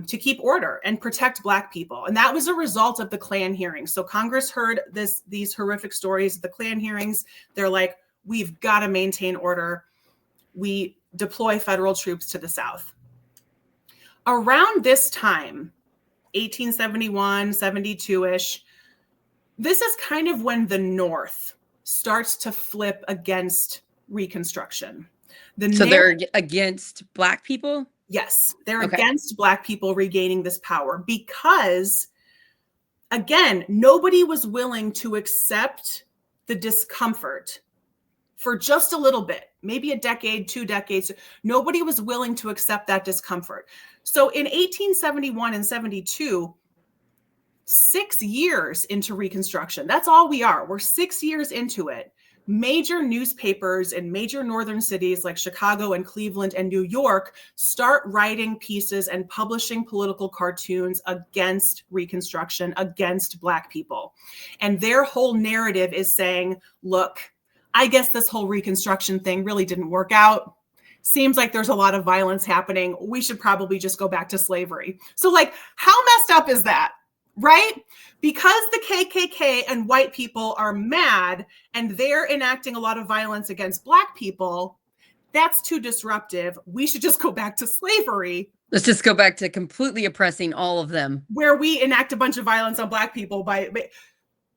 keep order and protect Black people. And that was a result of the Klan hearings. So Congress heard these horrific stories of the Klan hearings. They're like, we've got to maintain order. We deploy federal troops to the South. Around this time, 1871, 72-ish, this is kind of when the North starts to flip against Reconstruction. So they're against Black people? Yes, they're against Black people regaining this power because, again, nobody was willing to accept the discomfort for just a little bit, maybe a decade, 2 decades. Nobody was willing to accept that discomfort. So in 1871 and 72, 6 years into Reconstruction, that's all we are. We're 6 years into it. Major newspapers in major northern cities like Chicago and Cleveland and New York start writing pieces and publishing political cartoons against Reconstruction, against Black people. And their whole narrative is saying, look, I guess this whole Reconstruction thing really didn't work out. Seems like there's a lot of violence happening. We should probably just go back to slavery. So like, how messed up is that? Right? Because the KKK and white people are mad and they're enacting a lot of violence against Black people, that's too disruptive. We should just go back to slavery. Let's just go back to completely oppressing all of them. Where we enact a bunch of violence on Black people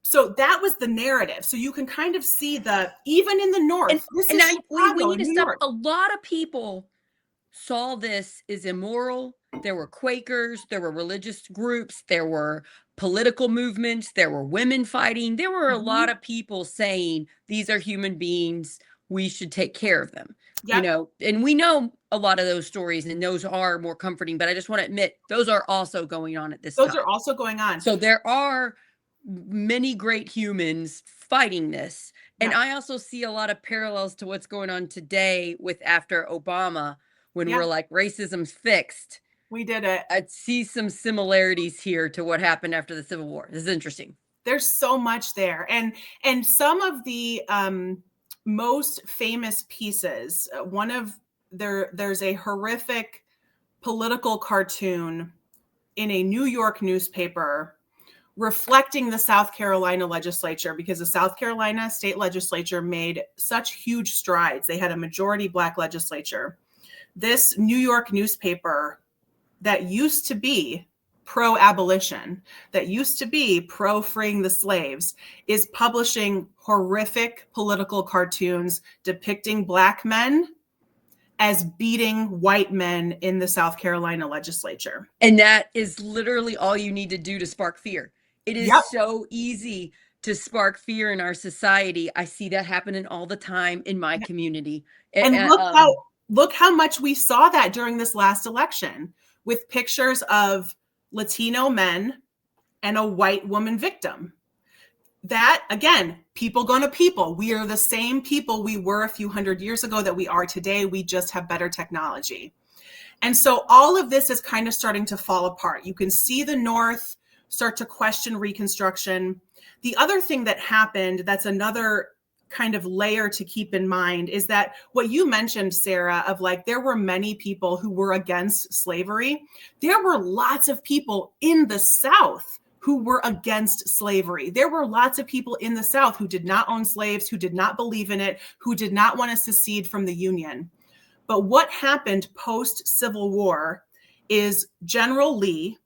so that was the narrative. So you can kind of see even in the North, we need to stop. A lot of people saw this as immoral. There were Quakers, there were religious groups, there were political movements, there were women fighting. There were a lot of people saying, these are human beings, we should take care of them. Yep. And we know a lot of those stories, and those are more comforting, but I just want to admit, those are also going on at this time. Those are also going on. So there are many great humans fighting this. And I also see a lot of parallels to what's going on today with after Obama, when we're like, racism's fixed. We did it. I see some similarities here to what happened after the Civil War. This is interesting. There's so much there. And some of the most famous pieces, there's a horrific political cartoon in a New York newspaper reflecting the South Carolina legislature, because the South Carolina state legislature made such huge strides. They had a majority Black legislature. This New York newspaper that used to be pro-abolition that used to be pro-freeing the slaves is publishing horrific political cartoons depicting Black men as beating white men in the South Carolina legislature. And that is literally all you need to do to spark fear. It is Yep. so easy to spark fear in our society. I see that happening all the time in my community. And look how much we saw that during this last election with pictures of Latino men and a white woman victim. That, again, people gonna people. We are the same people we were a few hundred years ago that we are today. We just have better technology. And so all of this is kind of starting to fall apart. You can see the North start to question Reconstruction. The other thing that happened, that's another kind of layer to keep in mind, is that what you mentioned, Sarah, of like there were many people who were against slavery. There were lots of people in the South who were against slavery. There were lots of people in the South who did not own slaves, who did not believe in it, who did not want to secede from the Union. But what happened post-Civil War is General Lee,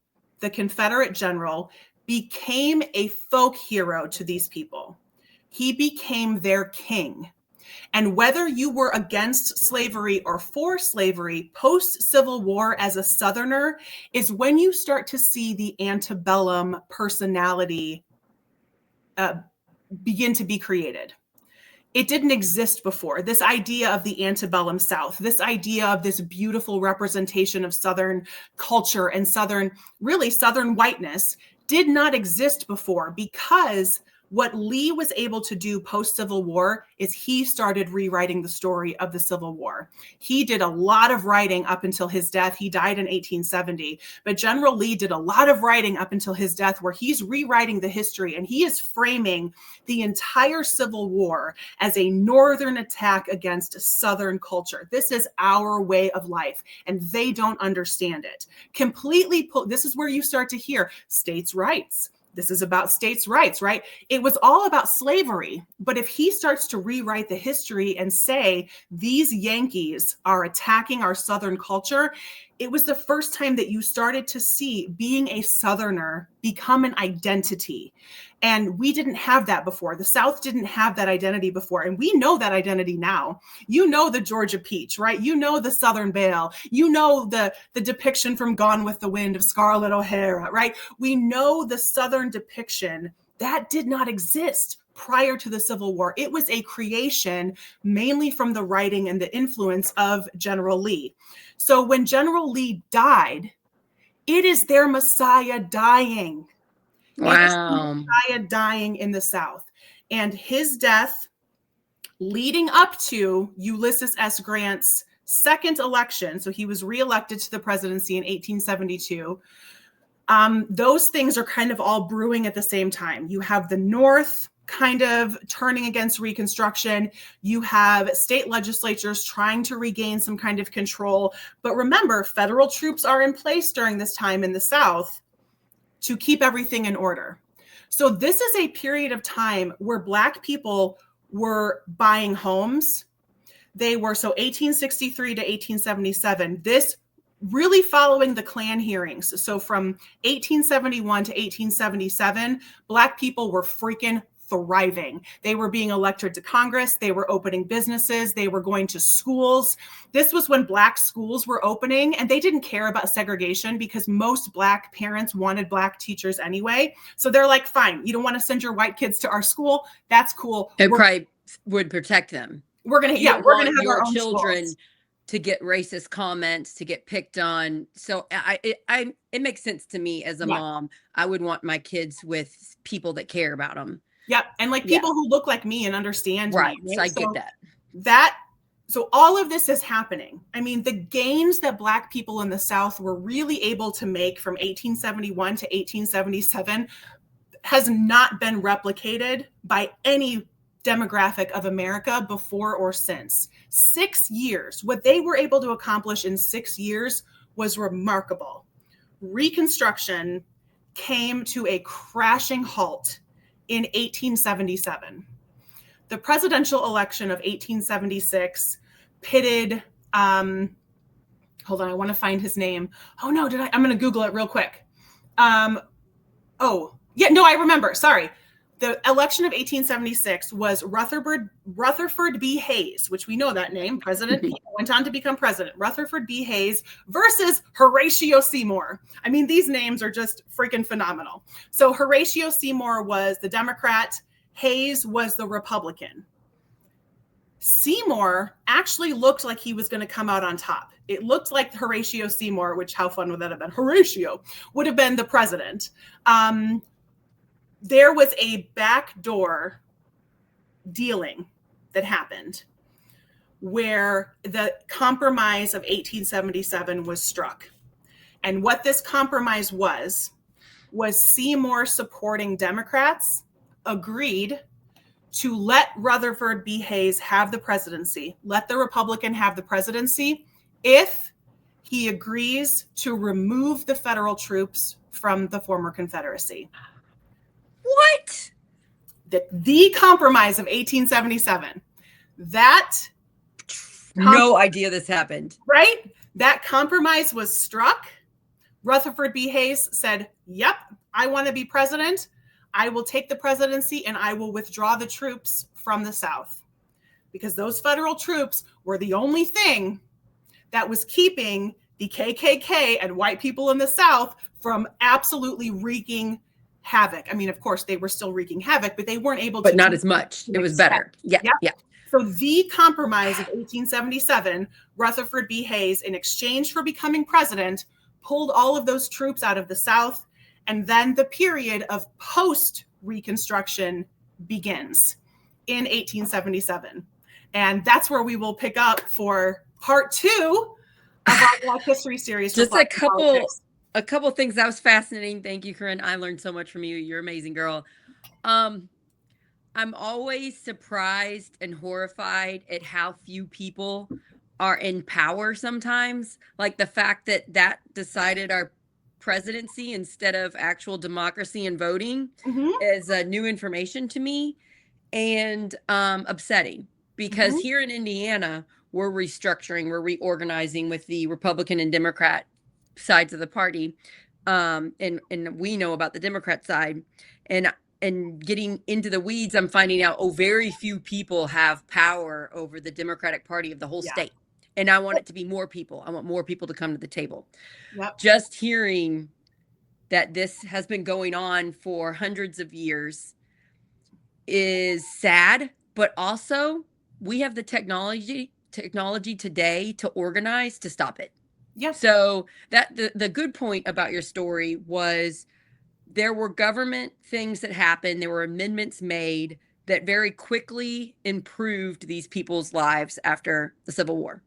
the Confederate general, became a folk hero to these people. He became their king. And whether you were against slavery or for slavery, post-Civil War as a Southerner is when you start to see the antebellum personality begin to be created. It didn't exist before. This idea of the antebellum South, this idea of this beautiful representation of Southern culture and Southern whiteness did not exist before, because what Lee was able to do post-Civil War is he started rewriting the story of the Civil War. He did a lot of writing up until his death. He died in 1870, but General Lee did a lot of writing up until his death where he's rewriting the history, and he is framing the entire Civil War as a Northern attack against Southern culture. This is our way of life, and they don't understand it. This is where you start to hear states' rights. This is about states' rights, right? It was all about slavery. But if he starts to rewrite the history and say, these Yankees are attacking our Southern culture, it was the first time that you started to see being a Southerner become an identity. And we didn't have that before. The South didn't have that identity before. And we know that identity now. You know the Georgia peach, right? You know the Southern belle. You know the depiction from Gone with the Wind of Scarlett O'Hara, right? We know the Southern depiction. That did not exist prior to the Civil War. It was a creation mainly from the writing and the influence of General Lee. So when General Lee died, it is their Messiah dying. Wow. Messiah dying in the South. And his death leading up to Ulysses S. Grant's second election, so he was reelected to the presidency in 1872, those things are kind of all brewing at the same time. You have the North kind of turning against Reconstruction. You have state legislatures trying to regain some kind of control. But remember, federal troops are in place during this time in the South to keep everything in order. So this is a period of time where Black people were buying homes. They were, so 1863 to 1877, this really following the Klan hearings. So from 1871 to 1877, Black people were freaking thriving. They were being elected to Congress. They were opening businesses. They were going to schools. This was when Black schools were opening, and they didn't care about segregation because most Black parents wanted Black teachers anyway. So they're like, fine, you don't want to send your white kids to our school? That's cool. It probably would protect them. We're going to have our own children schools to get racist comments, to get picked on. So it makes sense to me as a mom. I would want my kids with people that care about them. Yep. And like people who look like me and understand. Right. Me, right? So I get that. So all of this is happening. I mean, the gains that Black people in the South were really able to make from 1871 to 1877 has not been replicated by any demographic of America before or since. 6 years, what they were able to accomplish in 6 years was remarkable. Reconstruction came to a crashing halt in 1877. The presidential election of 1876 pitted, hold on, I want to find his name. Oh no, I'm going to Google it real quick. Oh, yeah, no, I remember. Sorry. The election of 1876 was Rutherford B. Hayes, which we know that name. President went on to become president. Rutherford B. Hayes versus Horatio Seymour. I mean, these names are just freaking phenomenal. So Horatio Seymour was the Democrat. Hayes was the Republican. Seymour actually looked like he was going to come out on top. It looked like Horatio Seymour, which how fun would that have been? Horatio would have been the president. There was a backdoor dealing that happened where the compromise of 1877 was struck. And what this compromise was Seymour supporting Democrats agreed to let Rutherford B. Hayes have the presidency, let the Republican have the presidency, if he agrees to remove the federal troops from the former Confederacy. What? The compromise of 1877. No idea this happened. Right? That compromise was struck. Rutherford B. Hayes said, yep, I want to be president. I will take the presidency and I will withdraw the troops from the South, because those federal troops were the only thing that was keeping the KKK and white people in the South from absolutely wreaking havoc. I mean, of course, they were still wreaking havoc, but they weren't able to. But not as much. It was better. Yeah. Yep. Yeah. So the compromise of 1877, Rutherford B. Hayes, in exchange for becoming president, pulled all of those troops out of the South. And then the period of post-Reconstruction begins in 1877. And that's where we will pick up for part 2 of our Black History series. Just a couple things that was fascinating. Thank you, Corinne. I learned so much from you. You're amazing, girl. I'm always surprised and horrified at how few people are in power sometimes. Like the fact that decided our presidency instead of actual democracy and voting is new information to me, and upsetting, because here in Indiana, we're restructuring, we're reorganizing with the Republican and Democrat sides of the party. And we know about the Democrat side, and getting into the weeds, I'm finding out, very few people have power over the Democratic Party of the whole state. And I want it to be more people. I want more people to come to the table. Yep. Just hearing that this has been going on for hundreds of years is sad, but also we have the technology today to organize to stop it. Yes. So that the good point about your story was there were government things that happened. There were amendments made that very quickly improved these people's lives after the Civil War.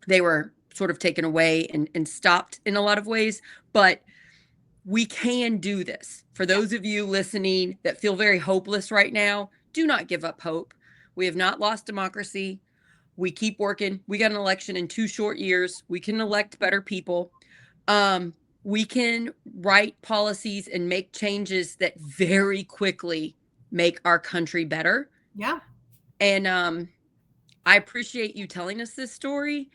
They were sort of taken away and stopped in a lot of ways, but we can do this. For those of you listening that feel very hopeless right now, do not give up hope. We have not lost democracy. We keep working. We got an election in 2 short years. We can elect better people. We can write policies and make changes that very quickly make our country better. Yeah. And I appreciate you telling us this story.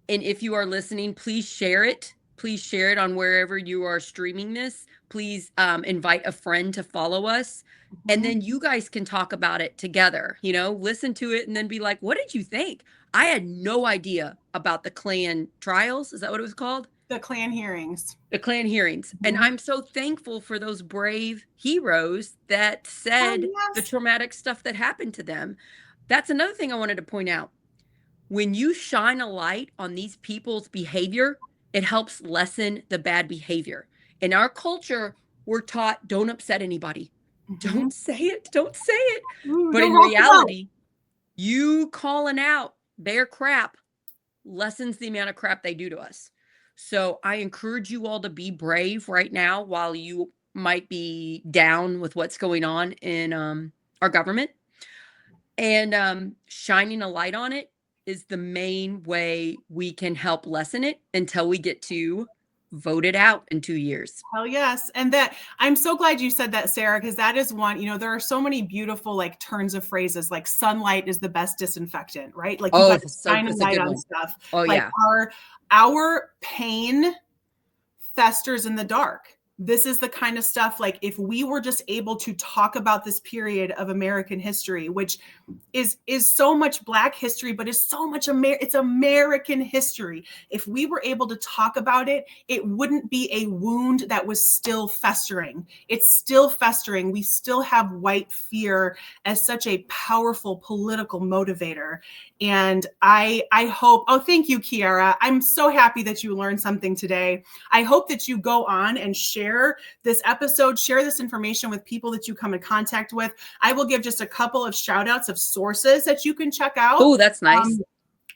And if you are listening, please share it. Please share it on wherever you are streaming this. Please invite a friend to follow us. And then you guys can talk about it together, listen to it and then be like, what did you think? I had no idea about the Klan trials. Is that what it was called? The Klan hearings. The Klan hearings. And I'm so thankful for those brave heroes that said the traumatic stuff that happened to them. That's another thing I wanted to point out. When you shine a light on these people's behavior, it helps lessen the bad behavior. In our culture, we're taught, don't upset anybody. Don't say it. Don't say it. But in reality, you calling out their crap lessens the amount of crap they do to us. So I encourage you all to be brave right now while you might be down with what's going on in our government. And shining a light on it is the main way we can help lessen it until we get to vote it out in 2 years. Hell yes. And that I'm so glad you said that, Sarah, because that is one, there are so many beautiful turns of phrases, like sunlight is the best disinfectant, right? Like you got to shine a light on stuff. Oh, like yeah. Our pain festers in the dark. this is the kind of stuff, like if we were just able to talk about this period of American history, which is so much Black history, but is so much it's American history. If we were able to talk about it, it wouldn't be a wound that was still festering. It's still festering. We still have white fear as such a powerful political motivator. And I hope, oh, thank you, Kiara. I'm so happy that you learned something today. I hope that you go on and share this episode, share this information with people that you come in contact with. I will give just a couple of shout outs of sources that you can check out. Oh, that's nice.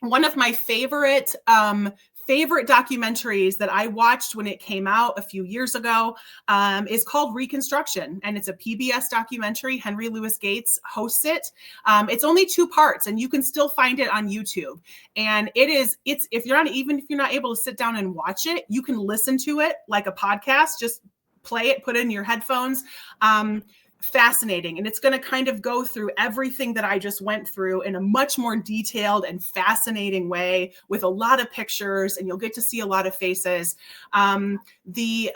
One of my favorite documentaries that I watched when it came out a few years ago is called Reconstruction, and it's a PBS documentary. Henry Louis Gates hosts it. It's only 2 parts, and you can still find it on YouTube. And it's if you're not able to sit down and watch it, you can listen to it like a podcast. Just play it, put it in your headphones. Fascinating. And it's going to kind of go through everything that I just went through in a much more detailed and fascinating way with a lot of pictures, and you'll get to see a lot of faces. The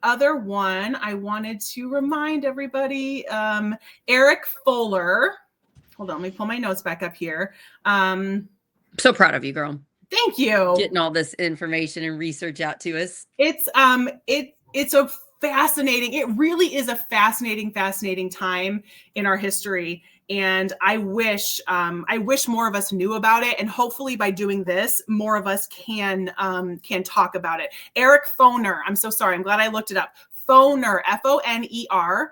other one I wanted to remind everybody, Eric Fuller. Hold on, let me pull my notes back up here. So proud of you, girl. Thank you. Getting all this information and research out to us. It's a fascinating, it really is a fascinating time in our history. And I wish more of us knew about it. And hopefully by doing this, more of us can talk about it. Eric Foner, I'm so sorry. I'm glad I looked it up. Foner, Foner.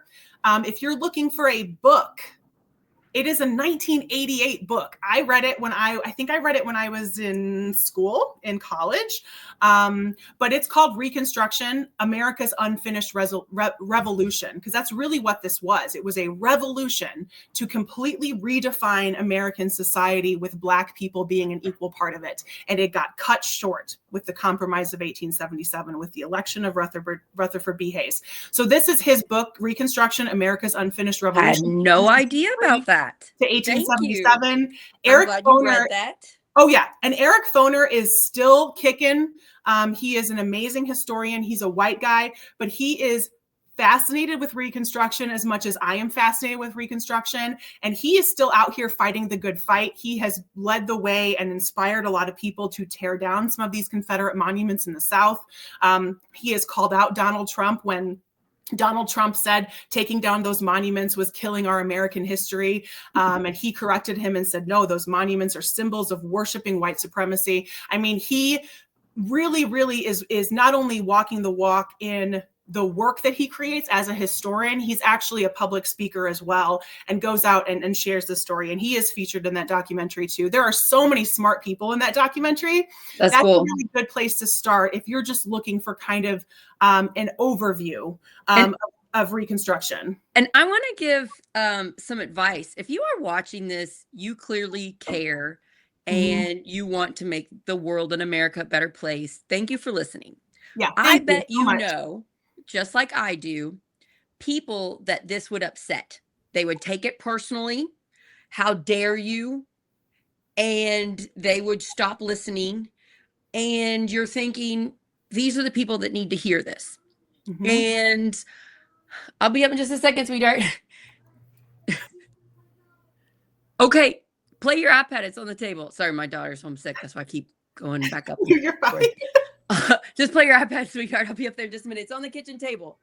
If you're looking for a book, it is a 1988 book. I read it when I read it when I was in school, in college. But it's called Reconstruction, America's Unfinished Revolution, because that's really what this was. It was a revolution to completely redefine American society, with Black people being an equal part of it. And it got cut short with the Compromise of 1877, with the election of Rutherford B. Hayes. So this is his book, Reconstruction, America's Unfinished Revolution. I had no idea about that. To 1877. Eric Foner. Oh yeah, and Eric Foner is still kicking. He is an amazing historian. He's a white guy, but he is fascinated with Reconstruction as much as I am fascinated with Reconstruction. And he is still out here fighting the good fight. He has led the way and inspired a lot of people to tear down some of these Confederate monuments in the South. He has called out Donald Trump when Donald Trump said taking down those monuments was killing our American history. And he corrected him and said, no, those monuments are symbols of worshiping white supremacy. I mean, he really is not only walking the walk in the work that he creates as a historian, he's actually a public speaker as well, and goes out and shares the story. And he is featured in that documentary too. There are so many smart people in that documentary. That's cool. A really good place to start if you're just looking for kind of an overview of Reconstruction. And I want to give some advice. If you are watching this, you clearly care and you want to make the world and America a better place. Thank you for listening. Yeah, I bet you know, just like I do, people that this would upset. They would take it personally. How dare you? And they would stop listening. And you're thinking, these are the people that need to hear this. And I'll be up in just a second, sweetheart. Okay, play your iPad. It's on the table. Sorry, my daughter's homesick. That's why I keep going back up. You're fine. Just play your iPad, sweetheart. I'll be up there in just a minute. It's on the kitchen table.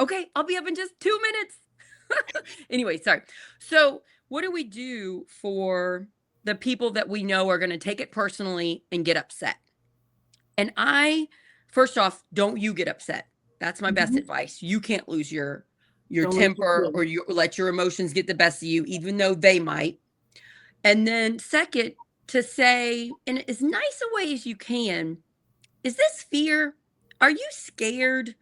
Okay, I'll be up in just 2 minutes. Anyway, sorry. So what do we do for the people that we know are going to take it personally and get upset? And first off, don't you get upset. That's my best advice. You can't lose your temper or let your emotions get the best of you, even though they might. And then second, to say, in as nice a way as you can, is this fear? Are you scared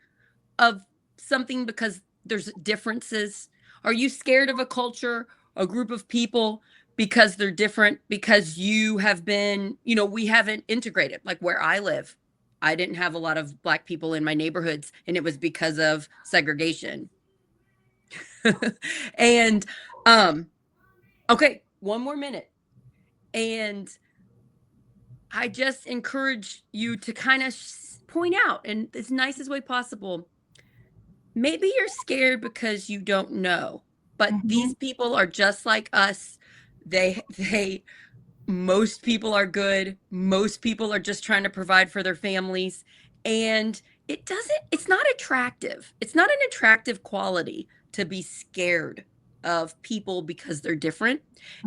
of something because there's differences? Are you scared of a culture, a group of people because they're different? Because you have been, we haven't integrated. Like where I live, I didn't have a lot of Black people in my neighborhoods, and it was because of segregation. And, okay, one more minute. And I just encourage you to kind of point out in as nicest way possible. Maybe you're scared because you don't know, but Mhm. these people are just like us. They most people are good. Most people are just trying to provide for their families. And it's not attractive. It's not an attractive quality to be scared of people because they're different.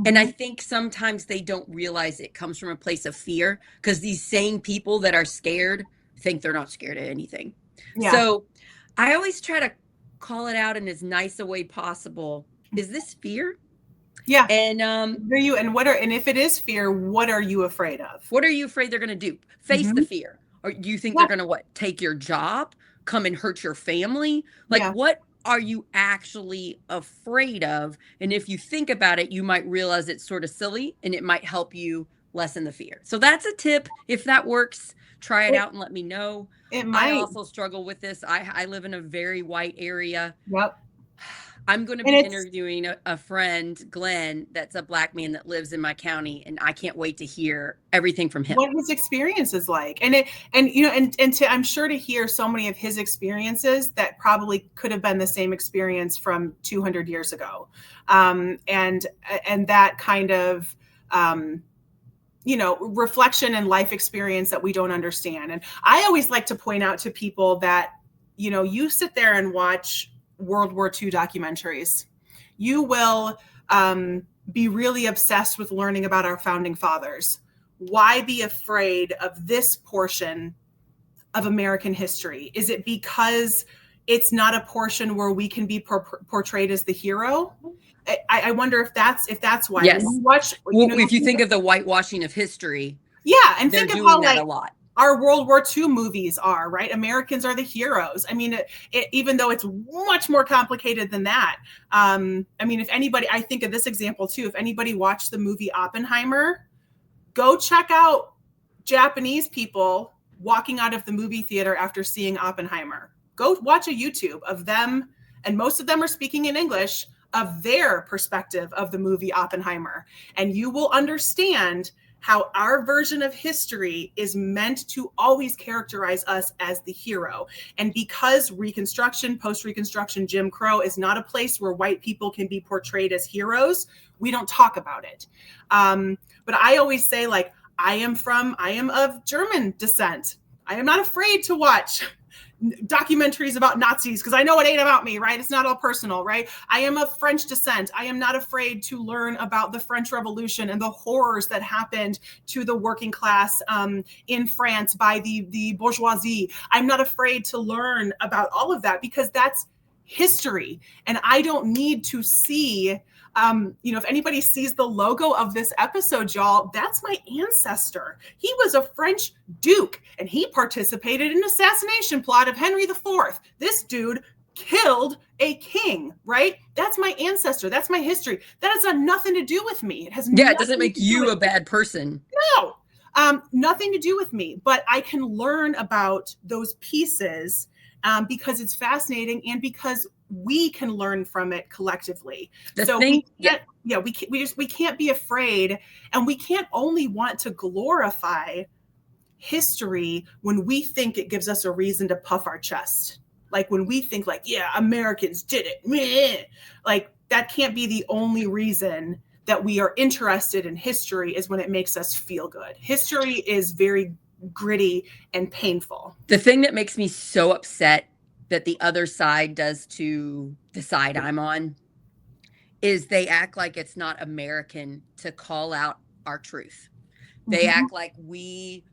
And I Mhm. think sometimes they don't realize it comes from a place of fear because these same people that are scared think they're not scared of anything. Yeah. So I always try to call it out in as nice a way possible. Is this fear? Yeah. And What are you and what are and if it is fear, what are you afraid of? what are you afraid they're going to do? Face the Mhm. fear. Or do you think they're Yeah. going to what? Take your job? Come and hurt your family? Like Yeah. what are you actually afraid of? And if you think about it, you might realize it's sort of silly and it might help you lessen the fear. So that's a tip. If that works, try it It out and let me know. it I might. also struggle with this. I live in a very white area. Yep. I'm going to And be it's interviewing a friend, Glenn, that's a black man that lives in my county, and I can't wait to hear everything from him. what his experience is like. And to I'm sure to hear so many of his experiences that probably could have been the same experience from 200 years ago. And that kind of reflection and life experience that we don't understand. And I always like to point out to people that, you sit there and watch World War II documentaries, you will be really obsessed with learning about our founding fathers. Why be afraid of this portion of American history? Is it because it's not a portion where we can be portrayed as the hero? I wonder if that's why when Yes. you watch, Well, if you think of the whitewashing of history, yeah, and they're think of doing how that like a lot. our World War II movies are, right? Americans are the heroes. I mean, even though it's much more complicated than that. I mean, if anybody, I think of this example too. If anybody watched the movie Oppenheimer, go check out Japanese people walking out of the movie theater after seeing Oppenheimer. Go watch a YouTube of them, and most of them are speaking in English, of their perspective of the movie Oppenheimer. And you will understand how our version of history is meant to always characterize us as the hero. And because Reconstruction, post-Reconstruction, Jim Crow is not a place where white people can be portrayed as heroes, we don't talk about it. But I always say, like, I am of German descent. I am not afraid to watch documentaries about Nazis because I know it ain't about me, right? It's not all personal, right? I am of French descent. I am not afraid to learn about the French Revolution and the horrors that happened to the working class in France by the bourgeoisie. I'm not afraid to learn about all of that because that's history. And I don't need to see if anybody sees the logo of this episode, y'all, that's my ancestor. He was a French duke and he participated in an assassination plot of Henry IV. This dude killed a king, right? That's my ancestor. That's my history. That has nothing to do with me. It has Yeah, it doesn't nothing make to do you with a bad person. no, nothing to do with me. But I can learn about those pieces because it's fascinating and because we can learn from it collectively. The So thing, we can't, yeah, we can't be afraid, and we can't only want to glorify history when we think it gives us a reason to puff our chest. Like when we think like, yeah, Americans did it. Meh. Like that can't be the only reason that we are interested in history is when it makes us feel good. History is very gritty and painful. the thing that makes me so upset that the other side does to the side I'm on is they act like it's not American to call out our truth. They Mhm. act like we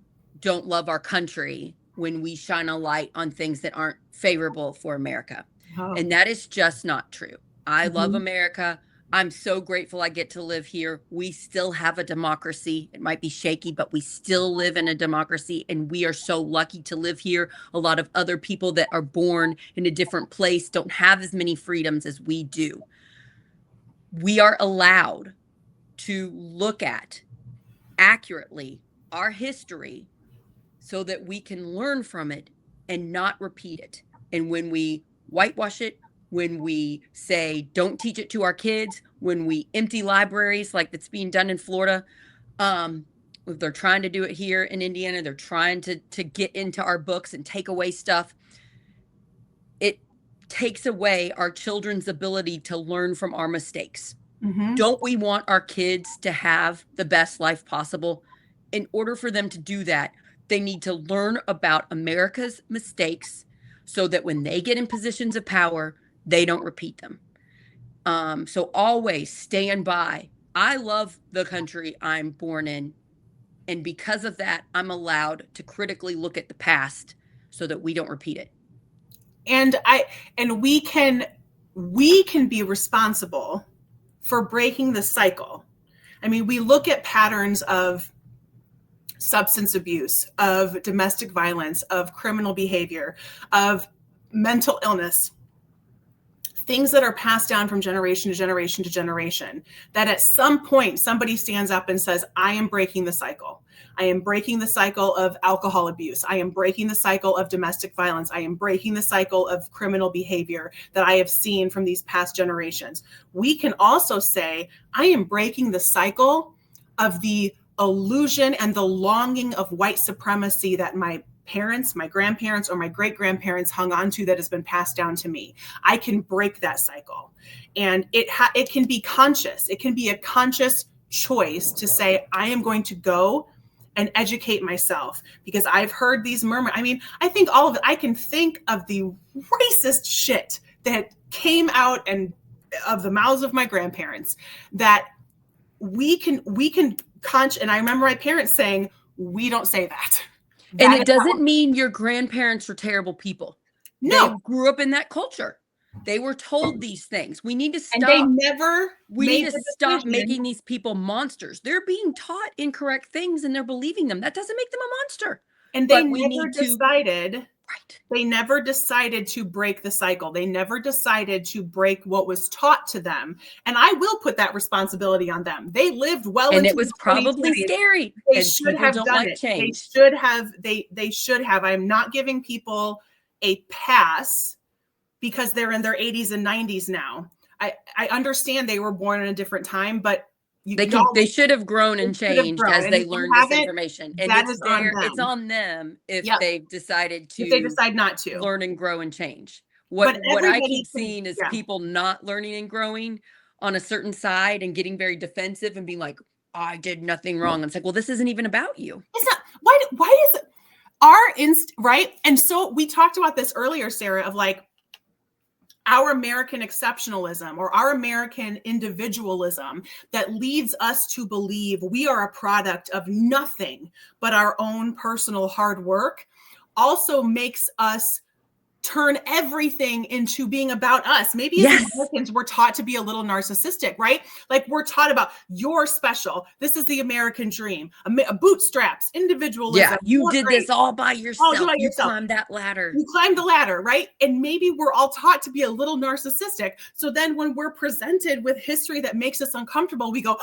don't love our country when we shine a light on things that aren't favorable for America. Oh. And that is just not true. I love Mhm. America. I'm so grateful I get to live here. We still have a democracy. It might be shaky, but we still live in a democracy, and we are so lucky to live here. A lot of other people that are born in a different place don't have as many freedoms as we do. We are allowed to look at accurately our history so that we can learn from it and not repeat it. And when we whitewash it, when we say don't teach it to our kids, when we empty libraries like that's being done in Florida, um, They're trying to do it here in Indiana. They're trying to get into our books and take away stuff. It takes away our children's ability to learn from our mistakes. Mm-hmm. Don't we want our kids to have the best life possible? In order for them to do that, they need to learn about America's mistakes so that when they get in positions of power, they don't repeat them. So always stand by. I love the country I'm born in. And because of that, I'm allowed to critically look at the past so that we don't repeat it. And we can be responsible for breaking the cycle. I mean, we look at patterns of substance abuse, of domestic violence, of criminal behavior, of mental illness, things that are passed down from generation to generation to generation, that at some point somebody stands up and says, I am breaking the cycle. I am breaking the cycle of alcohol abuse. I am breaking the cycle of domestic violence. I am breaking the cycle of criminal behavior that I have seen from these past generations. We can also say, I am breaking the cycle of the illusion and the longing of white supremacy that my parents, my grandparents, or my great-grandparents hung on to that has been passed down to me. I can break that cycle. And it can be conscious. It can be a conscious choice to say, I am going to go and educate myself, because I've heard these murmurs. I mean, I think all of it, I can think of the racist shit that came out and of the mouths of my grandparents that we can and I remember my parents saying, we don't say that. And it doesn't mean your grandparents were terrible people. No. They grew up in that culture. They were told these things. We need to stop. And they never we need to stop making these people monsters. They're being taught incorrect things and they're believing them. That doesn't make them a monster. And they never decided. Right. They never decided to break the cycle. They never decided to break what was taught to them. And I will put that responsibility on them. They lived well, and it was probably scary. They should have done it. Change. They should have. I'm not giving people a pass because they're in their 80s and 90s now. I understand they were born in a different time, but they should have grown and changed as they learned this information. And it's on them if they've decided to, if they decide not to learn and grow and change. What I keep seeing is people not learning and growing on a certain side and getting very defensive and being like, I did nothing wrong. And it's like, well, this isn't even about you. It's not. Why is it right? And so we talked about this earlier, Sarah, of like our American exceptionalism or our American individualism that leads us to believe we are a product of nothing but our own personal hard work also makes us turn everything into being about us. Maybe as Americans, we're taught to be a little narcissistic, right? Like we're taught about you're special. This is the American dream. Bootstraps, individualism. Yeah, you did this all by yourself. You climbed that ladder. You climbed the ladder, right? And maybe we're all taught to be a little narcissistic. So then when we're presented with history that makes us uncomfortable, we go,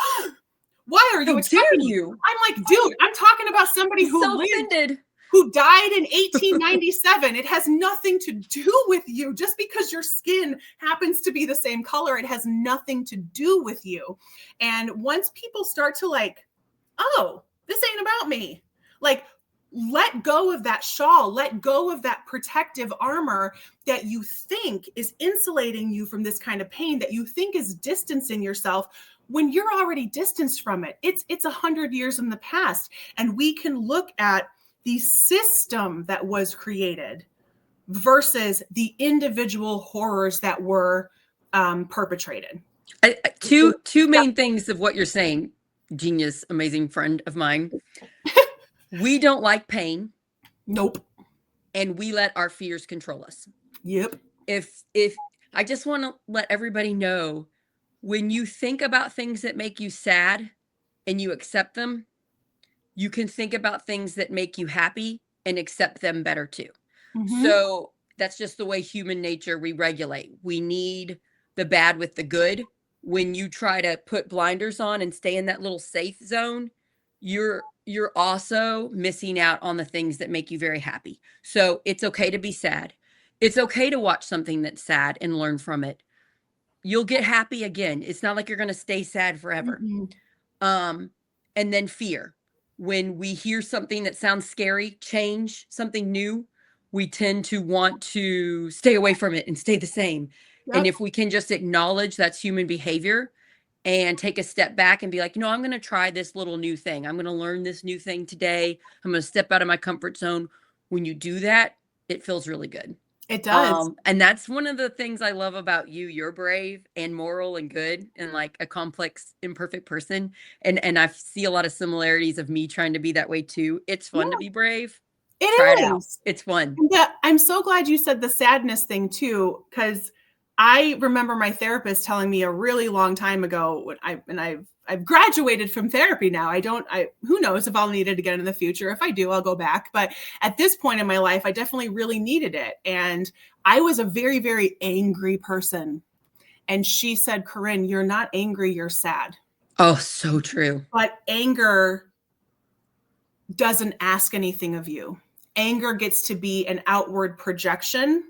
why are you attacking you? I'm like, dude, I'm talking about somebody who died in 1897. It has nothing to do with you. Just because your skin happens to be the same color, it has nothing to do with you. And once people start to like, oh, this ain't about me. Like, let go of that shawl, let go of that protective armor that you think is insulating you from this kind of pain, that you think is distancing yourself when you're already distanced from it. It's 100 years in the past. And we can look at the system that was created versus the individual horrors that were perpetrated. Two main things of what you're saying, genius, amazing friend of mine. We don't like pain. Nope. And we let our fears control us. Yep. If I just want to let everybody know, when you think about things that make you sad and you accept them, you can think about things that make you happy and accept them better too. Mm-hmm. So that's just the way human nature we regulate. We need the bad with the good. When you try to put blinders on and stay in that little safe zone, you're also missing out on the things that make you very happy. So it's okay to be sad. It's okay to watch something that's sad and learn from it. You'll get happy again. It's not like you're going to stay sad forever. Mm-hmm. And then fear. when we hear something that sounds scary, change, something new, we tend to want to stay away from it and stay the same. And Yep. if we can just acknowledge that's human behavior and take a step back and be like, I'm going to try this little new thing. I'm going to learn this new thing today. I'm going to step out of my comfort zone. When you do that, it feels really good. It does. And that's one of the things I love about you. You're brave and moral and good and like a complex, imperfect person. And I see a lot of similarities of me trying to be that way too. It's fun to Yeah, be brave. Try it it out. is. It's fun. Yeah, I'm so glad you said the sadness thing too, because I remember my therapist telling me a really long time ago I've graduated from therapy now. Who knows if I'll need it again in the future. If I do, I'll go back. But at this point in my life, I definitely really needed it. And I was a very, very angry person. And she said, Corinne, you're not angry, you're sad. Oh, so true. But anger doesn't ask anything of you. Anger gets to be an outward projection,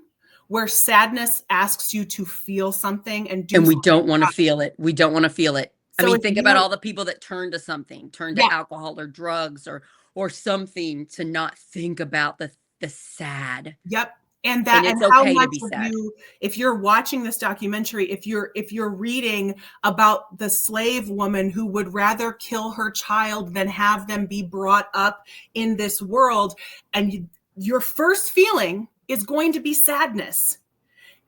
where sadness asks you to feel something and do And we something don't want to about it. feel it. We don't want to feel it. I So mean, if think about you, all the people that turn to something, turn yeah, to alcohol or drugs or something to not think about the sad. yep. And And and it's how okay to much be of sad. you, if you're watching this documentary, if you're reading about the slave woman who would rather kill her child than have them be brought up in this world, and your first feeling is going to be sadness.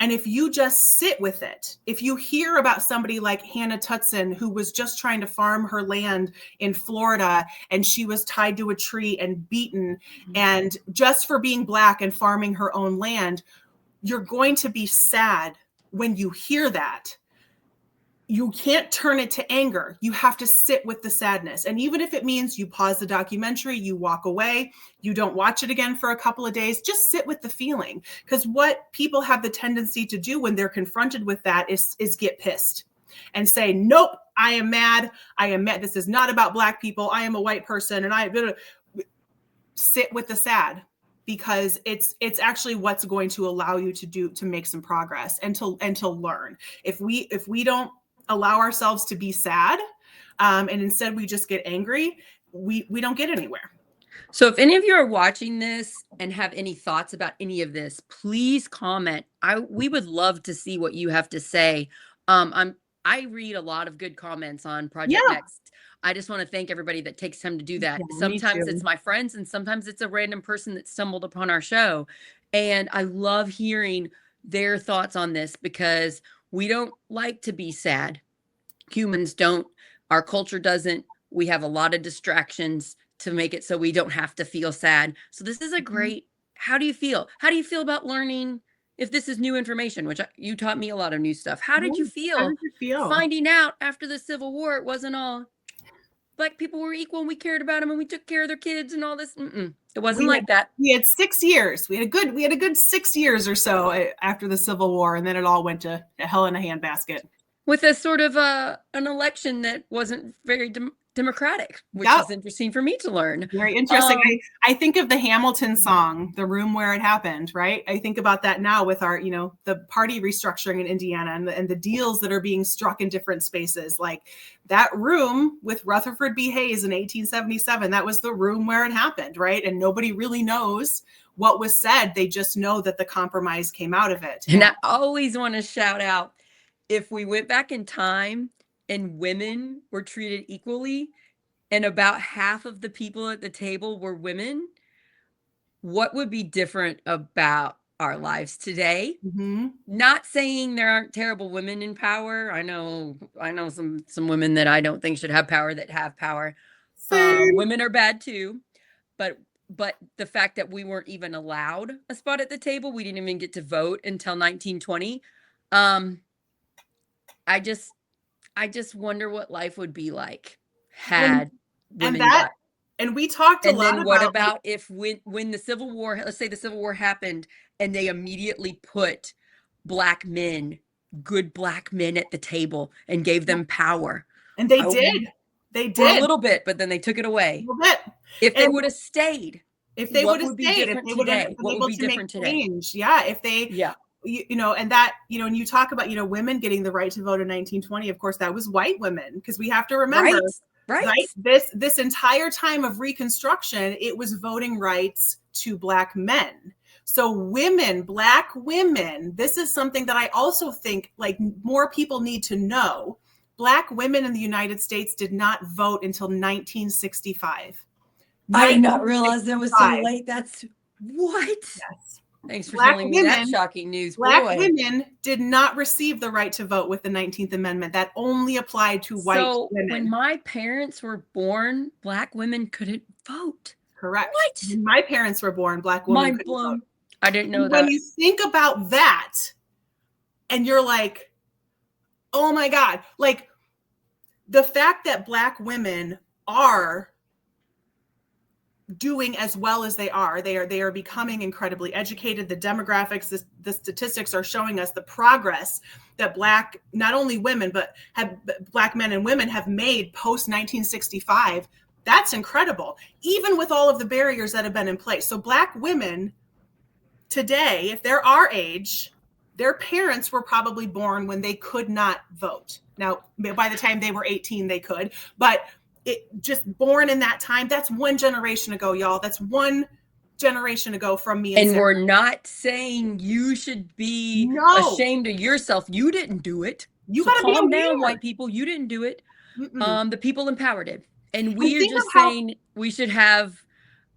And if you just sit with it, if you hear about somebody like Hannah Tutson, who was just trying to farm her land in Florida, and she was tied to a tree and beaten, and just for being Black and farming her own land, you're going to be sad when you hear that. You can't turn it to anger. You have to sit with the sadness. And even if it means you pause the documentary, you walk away, you don't watch it again for a couple of days, just sit with the feeling. Because what people have the tendency to do when they're confronted with that is get pissed and say, nope, I am mad. I am mad. This is not about Black people. I am a white person. And sit with the sad, because it's actually what's going to allow you to make some progress and to learn. If we don't allow ourselves to be sad, and instead we just get angry, we don't get anywhere. So if any of you are watching this and have any thoughts about any of this, please comment. We would love to see what you have to say. I read a lot of good comments on Project Yeah. Next. I just want to thank everybody that takes time to do that. Yeah, me Sometimes too. it's my friends and sometimes it's a random person that stumbled upon our show. And I love hearing their thoughts on this because we don't like to be sad. Humans don't. Our culture doesn't. We have a lot of distractions to make it so we don't have to feel sad. So this is a great, how do you feel? How do you feel about learning if this is new information, which you taught me a lot of new stuff. How did you How feel did you feel? finding out after the Civil War it wasn't all Black people were equal and we cared about them and we took care of their kids and all this? It wasn't like that. We had 6 years. We had a good 6 years or so after the Civil War, and then it all went to hell in a handbasket. With a sort of an election that wasn't very democratic, which Yep. is interesting for me to learn. Very interesting. I think of the Hamilton song, The Room Where It Happened, right? I think about that now with our, the party restructuring in Indiana and the deals that are being struck in different spaces. Like that room with Rutherford B. Hayes in 1877, that was the room where it happened, right? And nobody really knows what was said. They just know that the compromise came out of it. And I always want to shout out, if we went back in time and women were treated equally and about half of the people at the table were women, what would be different about our lives today? Mm-hmm. Not saying there aren't terrible women in power. I know some women that I don't think should have power that have power. Women are bad too, but the fact that we weren't even allowed a spot at the table, we didn't even get to vote until 1920. I just wonder what life would be like had women got. And we talked a lot about. And then what about if when the Civil War, let's say the Civil War happened and they immediately put Black men, good Black men at the table and gave them power. And they did. They did. For a little bit, but then they took it away. A little bit. If they would have stayed. If they would have stayed, if they would have been able to make change. Yeah, if they, and that, and you talk about, women getting the right to vote in 1920. Of course, that was white women, because we have to remember right? This entire time of Reconstruction, it was voting rights to Black men. So women, Black women, this is something that I also think like more people need to know. Black women in the United States did not vote until 1965. I did not realize that was so late. That's what? Yes. Thanks for telling me that shocking news. Black women did not receive the right to vote with the 19th Amendment. That only applied to white women. When my parents were born, Black women couldn't vote. Correct. What? When my parents were born, Black women couldn't vote. I didn't know that. When you think about that, and you're like, oh my God, like the fact that Black women are doing as well as they are becoming incredibly educated. The demographics, the statistics are showing us the progress that Black, not only women, but Black men and women have made post 1965. That's incredible, even with all of the barriers that have been in place. So Black women today, if they're our age, their parents were probably born when they could not vote. Now, by the time they were 18, they could, but it just born in that time. That's one generation ago, y'all. That's one generation ago from me. And we're not saying you should be ashamed of yourself. You didn't do it. You gotta be calm down, white people. You didn't do it. The people empowered it. And we are just saying we should have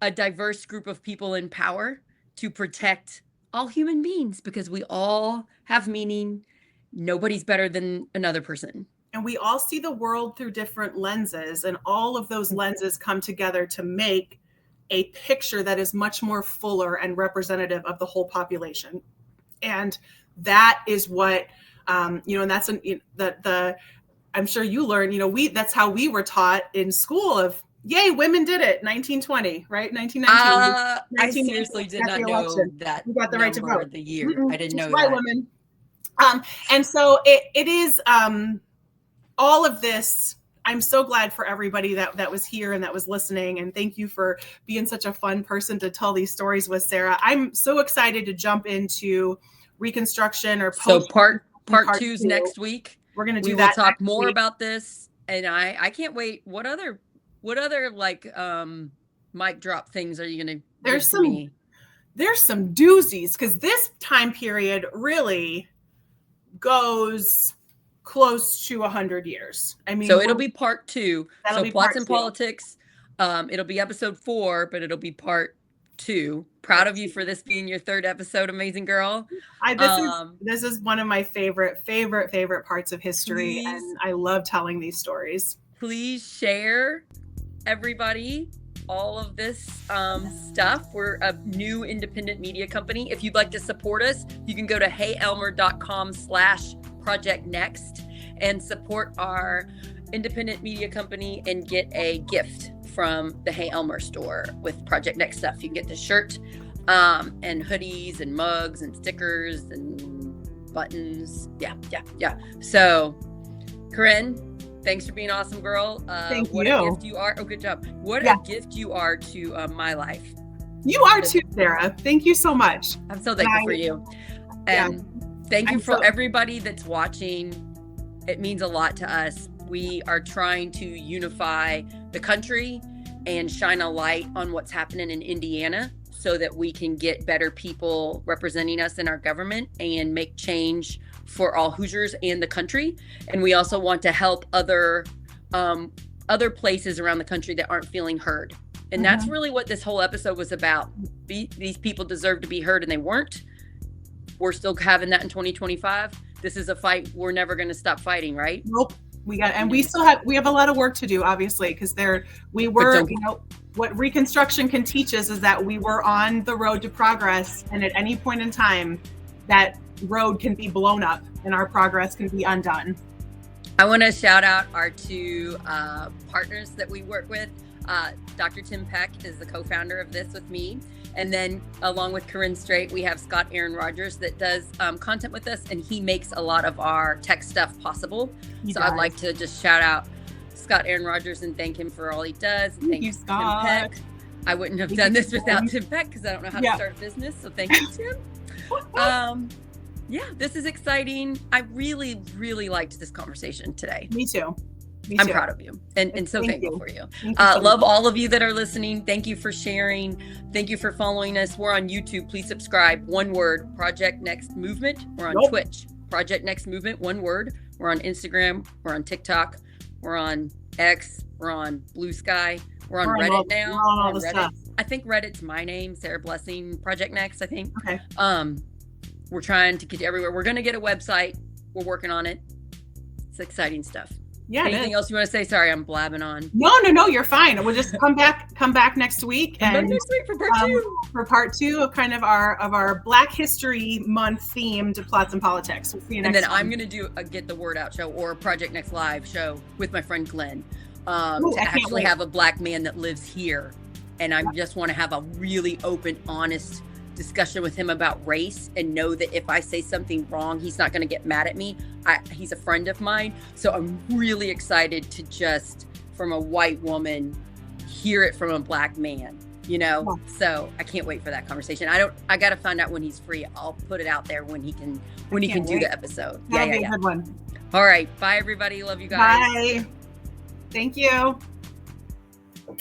a diverse group of people in power to protect all human beings, because we all have meaning. Nobody's better than another person. And we all see the world through different lenses, and all of those lenses come together to make a picture that is much more fuller and representative of the whole population. And that is what, and that's I'm sure you learned, that's how we were taught in school of, yay, women did it, 1920, right? 1919. I seriously did not know that. We got the right to vote. The year. I didn't know white that. Women. And so it is all of this. I'm so glad for everybody that was here and that was listening. And thank you for being such a fun person to tell these stories with, Sarah. I'm so excited to jump into Reconstruction or post. So part two's next week. We're going to do we that. We'll talk more about this. And I can't wait. What other like mic drop things are you going to There's some doozies, because this time period really goes close to 100 years. I mean, so it'll be part 2. So Plots and 2. Politics. It'll be episode 4, but it'll be part 2. Proud of you for this being your 3rd episode, amazing girl. This is one of my favorite parts of history, and I love telling these stories. Please share, everybody, all of this stuff. We're a new independent media company. If you'd like to support us, you can go to heylmer.com/Project Next and support our independent media company and get a gift from the Hey Elmer store with Project Next stuff. You can get the shirt and hoodies and mugs and stickers and buttons. Yeah. So, Corinne, thanks for being awesome, girl. Thank what you. A gift you are. Oh, good job. What a gift you are to my life. You are too, Sarah. Thank you so much. I'm so thankful for you. And thank you for everybody that's watching. It means a lot to us. We are trying to unify the country and shine a light on what's happening in Indiana so that we can get better people representing us in our government and make change for all Hoosiers and the country. And we also want to help other places around the country that aren't feeling heard. And that's really what this whole episode was about. These people deserve to be heard and they weren't. We're still having that in 2025. This is a fight we're never going to stop fighting, right? Nope. We have a lot of work to do, obviously, because what Reconstruction can teach us is that we were on the road to progress, and at any point in time, that road can be blown up and our progress can be undone. I want to shout out our 2 partners that we work with. Dr. Tim Peck is the co-founder of this with me. And then along with Corinne Strait, we have Scott Aaron Rogers that does content with us, and he makes a lot of our tech stuff possible. I'd like to just shout out Scott Aaron Rogers and thank him for all he does. Thank you, Scott. Tim Peck. I wouldn't have done this without Tim Peck because I don't know how to start a business. So thank you, Tim. This is exciting. I really, really liked this conversation today. Me too. Me I'm too. proud of you and so Thank thankful you. for you. Thank you so Love much. all of you that are listening. Thank you for sharing. Thank you for following us. We're on YouTube. Please subscribe. One word, Project Next Movement. We're on Nope. Twitch, Project Next Movement. One word. We're on Instagram. We're on TikTok. We're on X. We're on Blue Sky. We're on Reddit now. We're on all the Reddit. stuff. I think Reddit's my name, Sarah Blessing, Project Next, I think. Okay. We're trying to get everywhere. We're going to get a website. We're working on it. It's exciting stuff. Yeah. Anything else you want to say? Sorry, I'm blabbing on. No, you're fine. We'll just come back next week and next week for part two. For part 2 of kind of our Black History Month themed plots and politics. We'll see you next And then time. I'm gonna do a Get the Word Out show or Project Next Live show with my friend Glenn. Ooh, To I can't actually wait. have a Black man that lives here, and I just want to have a really open, honest discussion with him about race, and know that if I say something wrong, he's not going to get mad at me. He's a friend of mine, so I'm really excited to just, from a white woman, hear it from a Black man. Yeah. So I can't wait for that conversation. I got to find out when he's free. I'll put it out there when he can can't do wait. the episode. That'll be a good one. All right, bye everybody. Love you guys. Bye. Thank you.